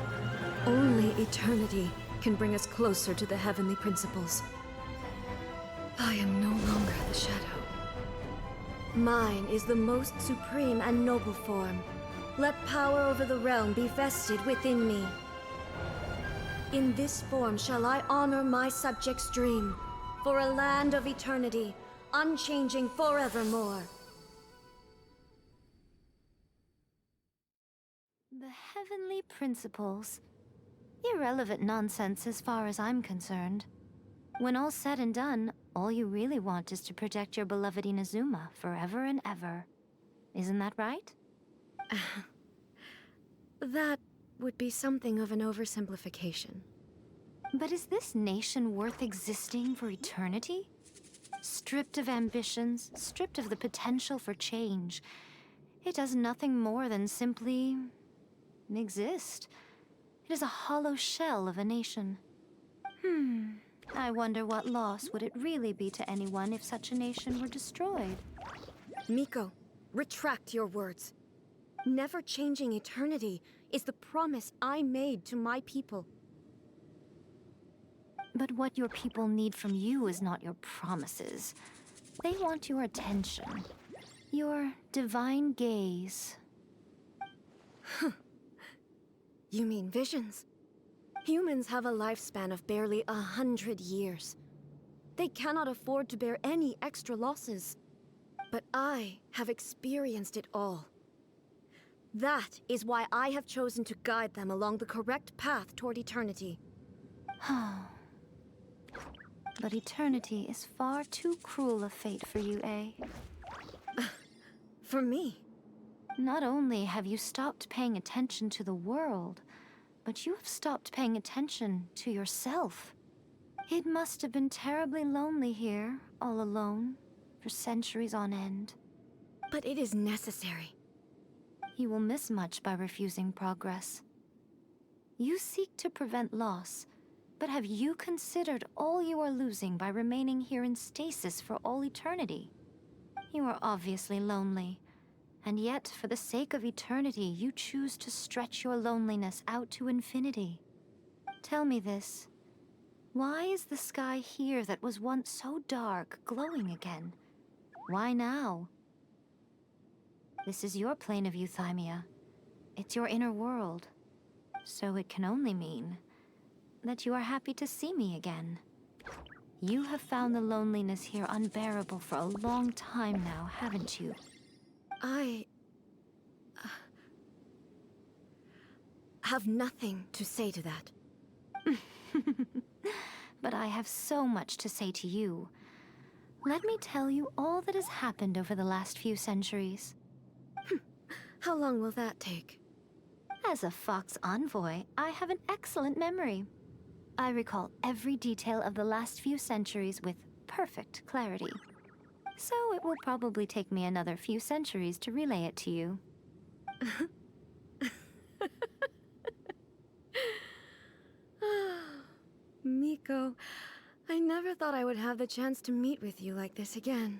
Only eternity can bring us closer to the heavenly principles. I am no longer the shadow. Mine is the most supreme and noble form. Let power over the realm be vested within me. In this form shall I honor my subjects' dream, for a land of eternity, unchanging forevermore. The heavenly principles. Irrelevant nonsense as far as I'm concerned. When all's said and done, all you really want is to protect your beloved Inazuma forever and ever. Isn't that right? That would be something of an oversimplification. But is this nation worth existing for eternity? Stripped of ambitions, stripped of the potential for change, it does nothing more than simply exist. It is a hollow shell of a nation. I wonder what loss would it really be to anyone if such a nation were destroyed? Miko, retract your words. Never changing eternity is the promise I made to my people. But what your people need from you is not your promises. They want your attention. Your divine gaze. You mean visions? Humans have a lifespan of barely 100 years. They cannot afford to bear any extra losses. But I have experienced it all. That is why I have chosen to guide them along the correct path toward eternity. But eternity is far too cruel a fate for you, eh? For me? Not only have you stopped paying attention to the world, but you have stopped paying attention to yourself. It must have been terribly lonely here, all alone, for centuries on end. But it is necessary. You will miss much by refusing progress. You seek to prevent loss, but have you considered all you are losing by remaining here in stasis for all eternity? You are obviously lonely, and yet, for the sake of eternity, you choose to stretch your loneliness out to infinity. Tell me this. Why is the sky here that was once so dark glowing again? Why now? This is your plane of euthymia. It's your inner world. So it can only mean that you are happy to see me again. You have found the loneliness here unbearable for a long time now, haven't you? I have nothing to say to that. But I have so much to say to you. Let me tell you all that has happened over the last few centuries. How long will that take? As a Fox envoy, I have an excellent memory. I recall every detail of the last few centuries with perfect clarity. So it will probably take me another few centuries to relay it to you. Miko, I never thought I would have the chance to meet with you like this again.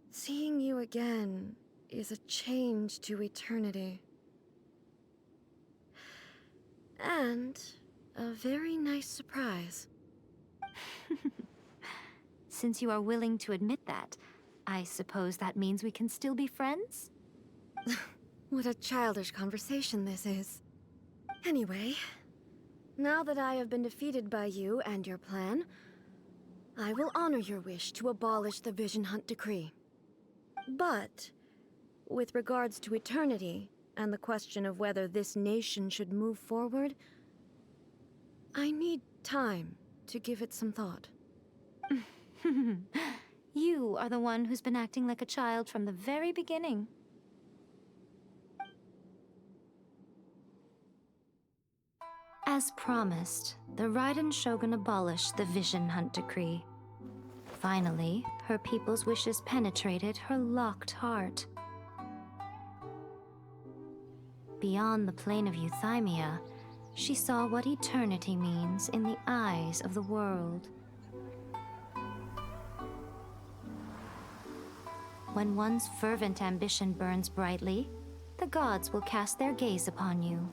Seeing you again is a change to eternity. And a very nice surprise. Since you are willing to admit that, I suppose that means we can still be friends? What a childish conversation this is. Anyway, now that I have been defeated by you and your plan, I will honor your wish to abolish the Vision Hunt Decree. But, with regards to eternity, and the question of whether this nation should move forward, I need time to give it some thought. You are the one who's been acting like a child from the very beginning. As promised, the Raiden Shogun abolished the Vision Hunt Decree. Finally, her people's wishes penetrated her locked heart. Beyond the plane of euthymia, she saw what eternity means in the eyes of the world. When one's fervent ambition burns brightly, the gods will cast their gaze upon you.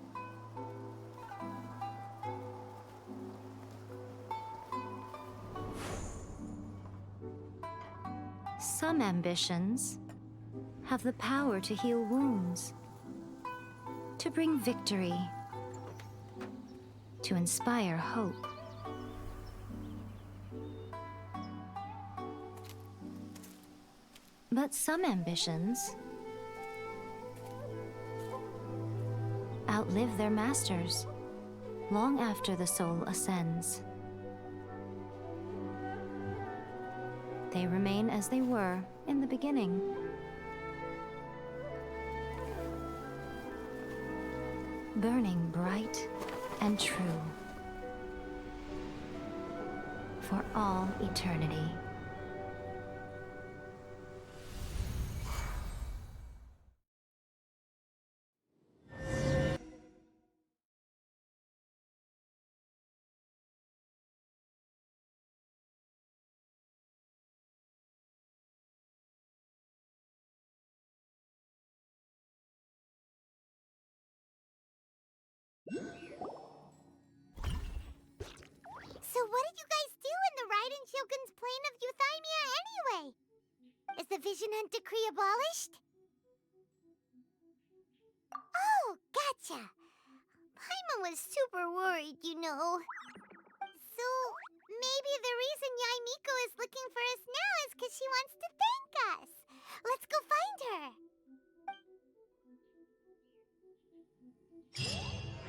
Some ambitions have the power to heal wounds, to bring victory, to inspire hope. But some ambitions outlive their masters long after the soul ascends. They remain as they were in the beginning. Burning bright and true for all eternity. So what did you guys do in the Raiden Shogun's plane of euthymia anyway? Is the Vision Hunt Decree abolished? Oh, gotcha. Paimon was super worried, you know. So maybe the reason Yaimiko is looking for us now is because she wants to thank us. Let's go find her.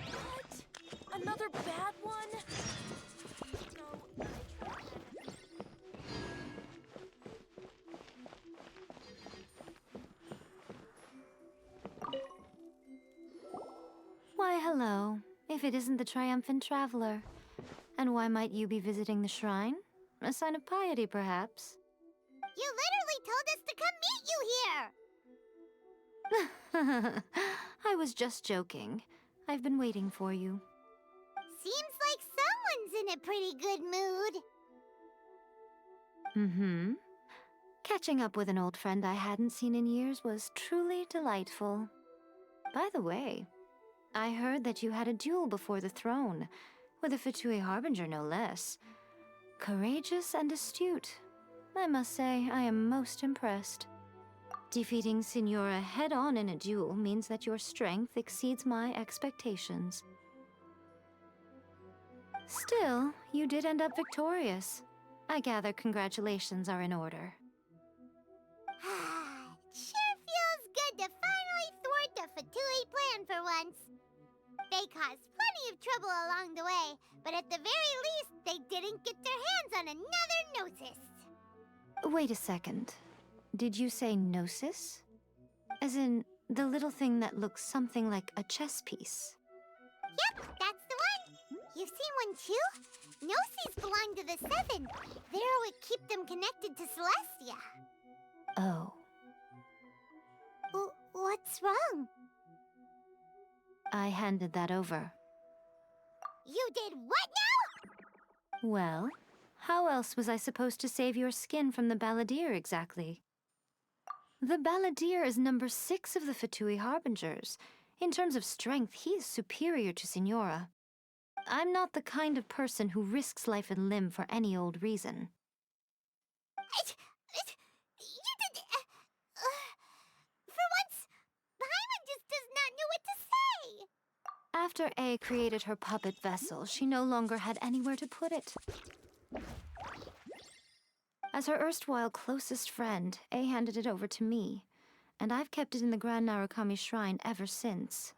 What? Another bad one? Why, hello, if it isn't the triumphant traveler. And why might you be visiting the shrine? A sign of piety, perhaps? You literally told us to come meet you here! I was just joking. I've been waiting for you. Seems like someone's in a pretty good mood. Mm-hmm. Catching up with an old friend I hadn't seen in years was truly delightful. By the way, I heard that you had a duel before the throne, with a Fatui Harbinger no less. Courageous and astute. I must say, I am most impressed. Defeating Signora head-on in a duel means that your strength exceeds my expectations. Still, you did end up victorious. I gather congratulations are in order. Sure feels good to finally thwart the Fatui plan for once. They caused plenty of trouble along the way, but at the very least, they didn't get their hands on another Gnosis. Wait a second. Did you say Gnosis? As in, the little thing that looks something like a chess piece? Yep, that's the one. You've seen one too? Gnosis belong to the Seven. They're what keep them connected to Celestia. Oh. What's wrong? I handed that over. You did what now? Well, how else was I supposed to save your skin from the Balladeer exactly? The Balladeer is number 6 of the Fatui Harbingers. In terms of strength, he is superior to Signora. I'm not the kind of person who risks life and limb for any old reason. You did... for once, Paimon just does not know what to say. After A created her puppet vessel, she no longer had anywhere to put it. As her erstwhile closest friend, A handed it over to me, and I've kept it in the Grand Narukami Shrine ever since.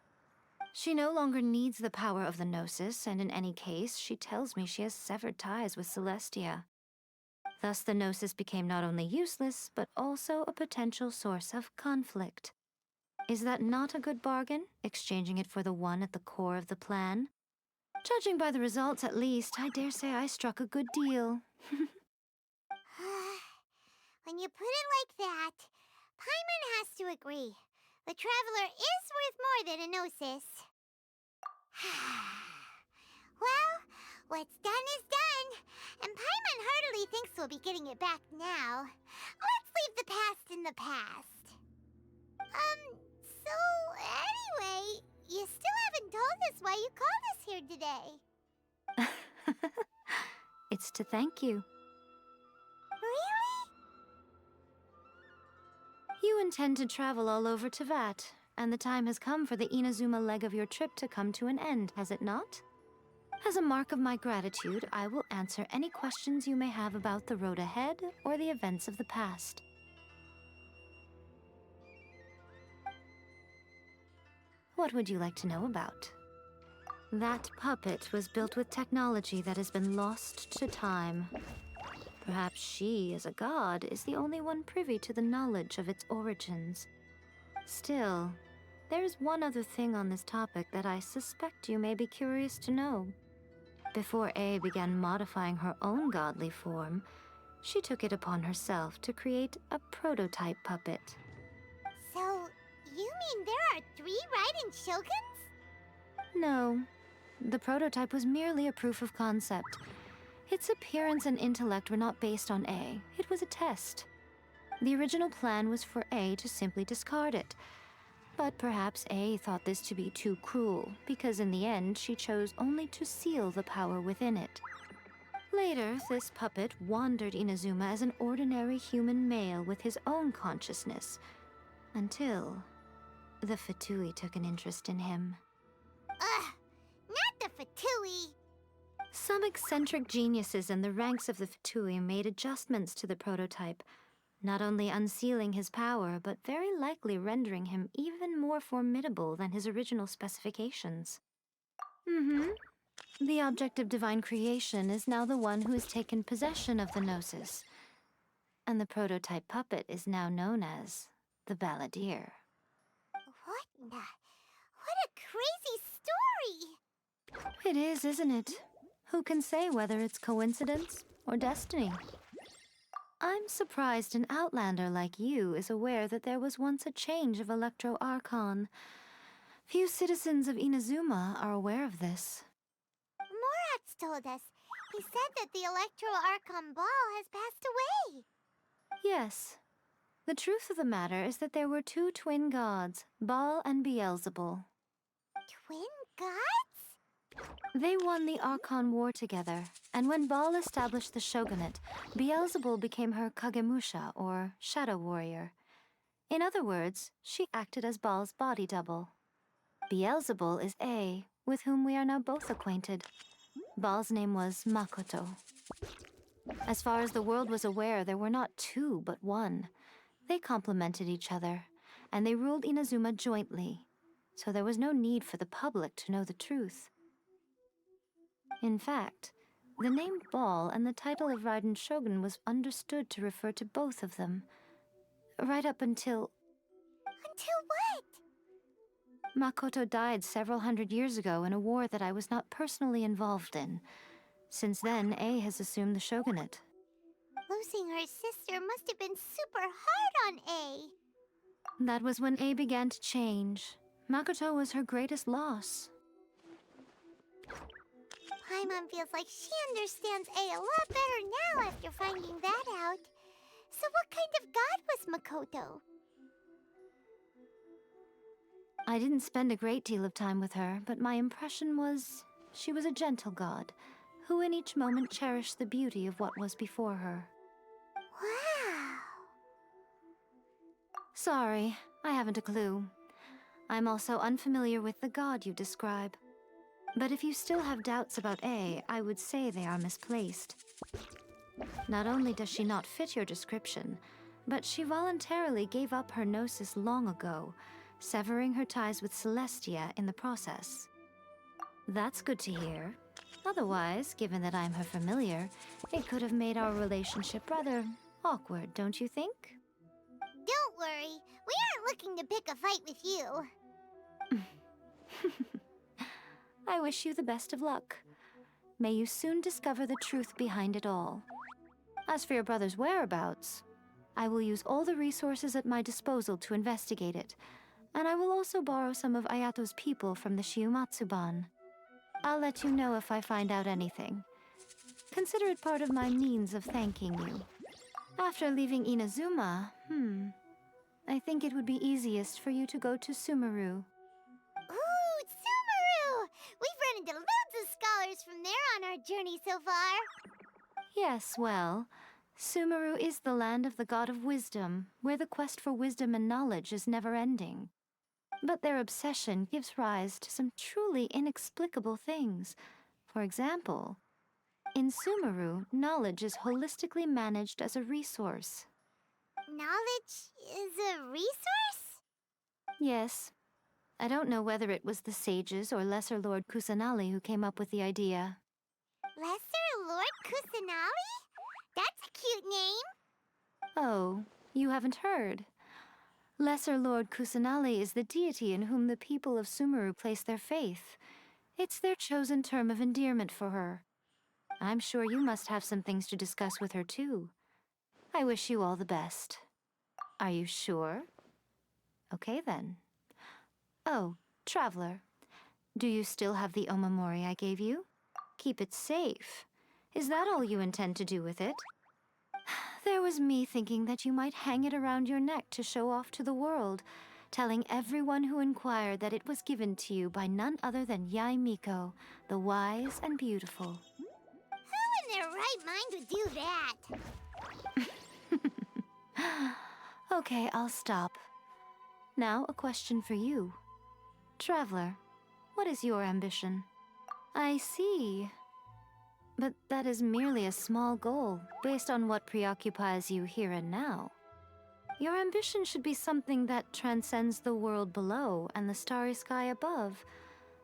She no longer needs the power of the Gnosis, and in any case, she tells me she has severed ties with Celestia. Thus, the Gnosis became not only useless, but also a potential source of conflict. Is that not a good bargain, exchanging it for the one at the core of the plan? Judging by the results, at least, I dare say I struck a good deal. When you put it like that, Paimon has to agree. The Traveler is worth more than a gnosis. Well, what's done is done, and Paimon heartily thinks we'll be getting it back now. Let's leave the past in the past. So anyway, you still haven't told us why you called us here today. It's to thank you. Really? You intend to travel all over Teyvat, and the time has come for the Inazuma leg of your trip to come to an end, has it not? As a mark of my gratitude, I will answer any questions you may have about the road ahead or the events of the past. What would you like to know about? That puppet was built with technology that has been lost to time. Perhaps she, as a god, is the only one privy to the knowledge of its origins. Still, there is one other thing on this topic that I suspect you may be curious to know. Before A began modifying her own godly form, she took it upon herself to create a prototype puppet. So, you mean there are 3 Raiden Shoguns? No. The prototype was merely a proof of concept. Its appearance and intellect were not based on A. It was a test. The original plan was for A to simply discard it. But perhaps A thought this to be too cruel, because in the end she chose only to seal the power within it. Later, this puppet wandered Inazuma as an ordinary human male with his own consciousness, until the Fatui took an interest in him. Ugh! Not the Fatui! Some eccentric geniuses in the ranks of the Fatui made adjustments to the prototype, not only unsealing his power, but very likely rendering him even more formidable than his original specifications. The object of divine creation is now the one who has taken possession of the Gnosis, and the prototype puppet is now known as the Balladeer. What a crazy story! It is, isn't it? Who can say whether it's coincidence or destiny? I'm surprised an outlander like you is aware that there was once a change of Electro Archon. Few citizens of Inazuma are aware of this. Morat's told us. He said that the Electro Archon Ball has passed away. Yes. The truth of the matter is that there were 2 twin gods, Baal and Beelzebul. Twin gods? They won the Archon War together, and when Baal established the shogunate, Beelzebul became her Kagemusha, or shadow warrior. In other words, she acted as Baal's body double. Beelzebul is A, with whom we are now both acquainted. Baal's name was Makoto. As far as the world was aware, there were not 2, but 1. They complemented each other, and they ruled Inazuma jointly, so there was no need for the public to know the truth. In fact, the name Baal and the title of Raiden Shogun was understood to refer to both of them, right up until... Until what? Makoto died several hundred years ago in a war that I was not personally involved in. Since then, A has assumed the shogunate. Losing her sister must have been super hard on A. That was when A began to change. Makoto was her greatest loss. Paimon feels like she understands A lot better now after finding that out. So what kind of god was Makoto? I didn't spend a great deal of time with her, but my impression was she was a gentle god, who in each moment cherished the beauty of what was before her. Wow! Sorry, I haven't a clue. I'm also unfamiliar with the god you describe. But if you still have doubts about A, I would say they are misplaced. Not only does she not fit your description, but she voluntarily gave up her gnosis long ago, severing her ties with Celestia in the process. That's good to hear. Otherwise, given that I'm her familiar, it could have made our relationship rather awkward, don't you think? Don't worry, we aren't looking to pick a fight with you. I wish you the best of luck. May you soon discover the truth behind it all. As for your brother's whereabouts, I will use all the resources at my disposal to investigate it, and I will also borrow some of Ayato's people from the Shiumatsuban. I'll let you know if I find out anything. Consider it part of my means of thanking you. After leaving Inazuma, I think it would be easiest for you to go to Sumeru. Ooh, Sumeru! We've run into loads of scholars from there on our journey so far. Yes, well, Sumeru is the land of the god of wisdom, where the quest for wisdom and knowledge is never-ending. But their obsession gives rise to some truly inexplicable things. For example, in Sumeru, knowledge is holistically managed as a resource. Knowledge is a resource? Yes. I don't know whether it was the sages or Lesser Lord Kusanali who came up with the idea. Lesser Lord Kusanali? That's a cute name. Oh, you haven't heard. Lesser Lord Kusanali is the deity in whom the people of Sumeru place their faith. It's their chosen term of endearment for her. I'm sure you must have some things to discuss with her, too. I wish you all the best. Are you sure? Okay, then. Oh, Traveler. Do you still have the omamori I gave you? Keep it safe. Is that all you intend to do with it? There was me thinking that you might hang it around your neck to show off to the world, telling everyone who inquired that it was given to you by none other than Yae Miko, the wise and beautiful. Who in their right mind would do that? Okay, I'll stop. Now, a question for you. Traveler, what is your ambition? I see. But that is merely a small goal, based on what preoccupies you here and now. Your ambition should be something that transcends the world below and the starry sky above.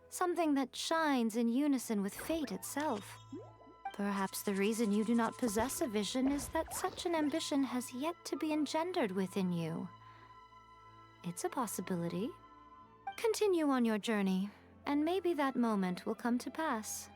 Something that shines in unison with fate itself. Perhaps the reason you do not possess a vision is that such an ambition has yet to be engendered within you. It's a possibility. Continue on your journey, and maybe that moment will come to pass.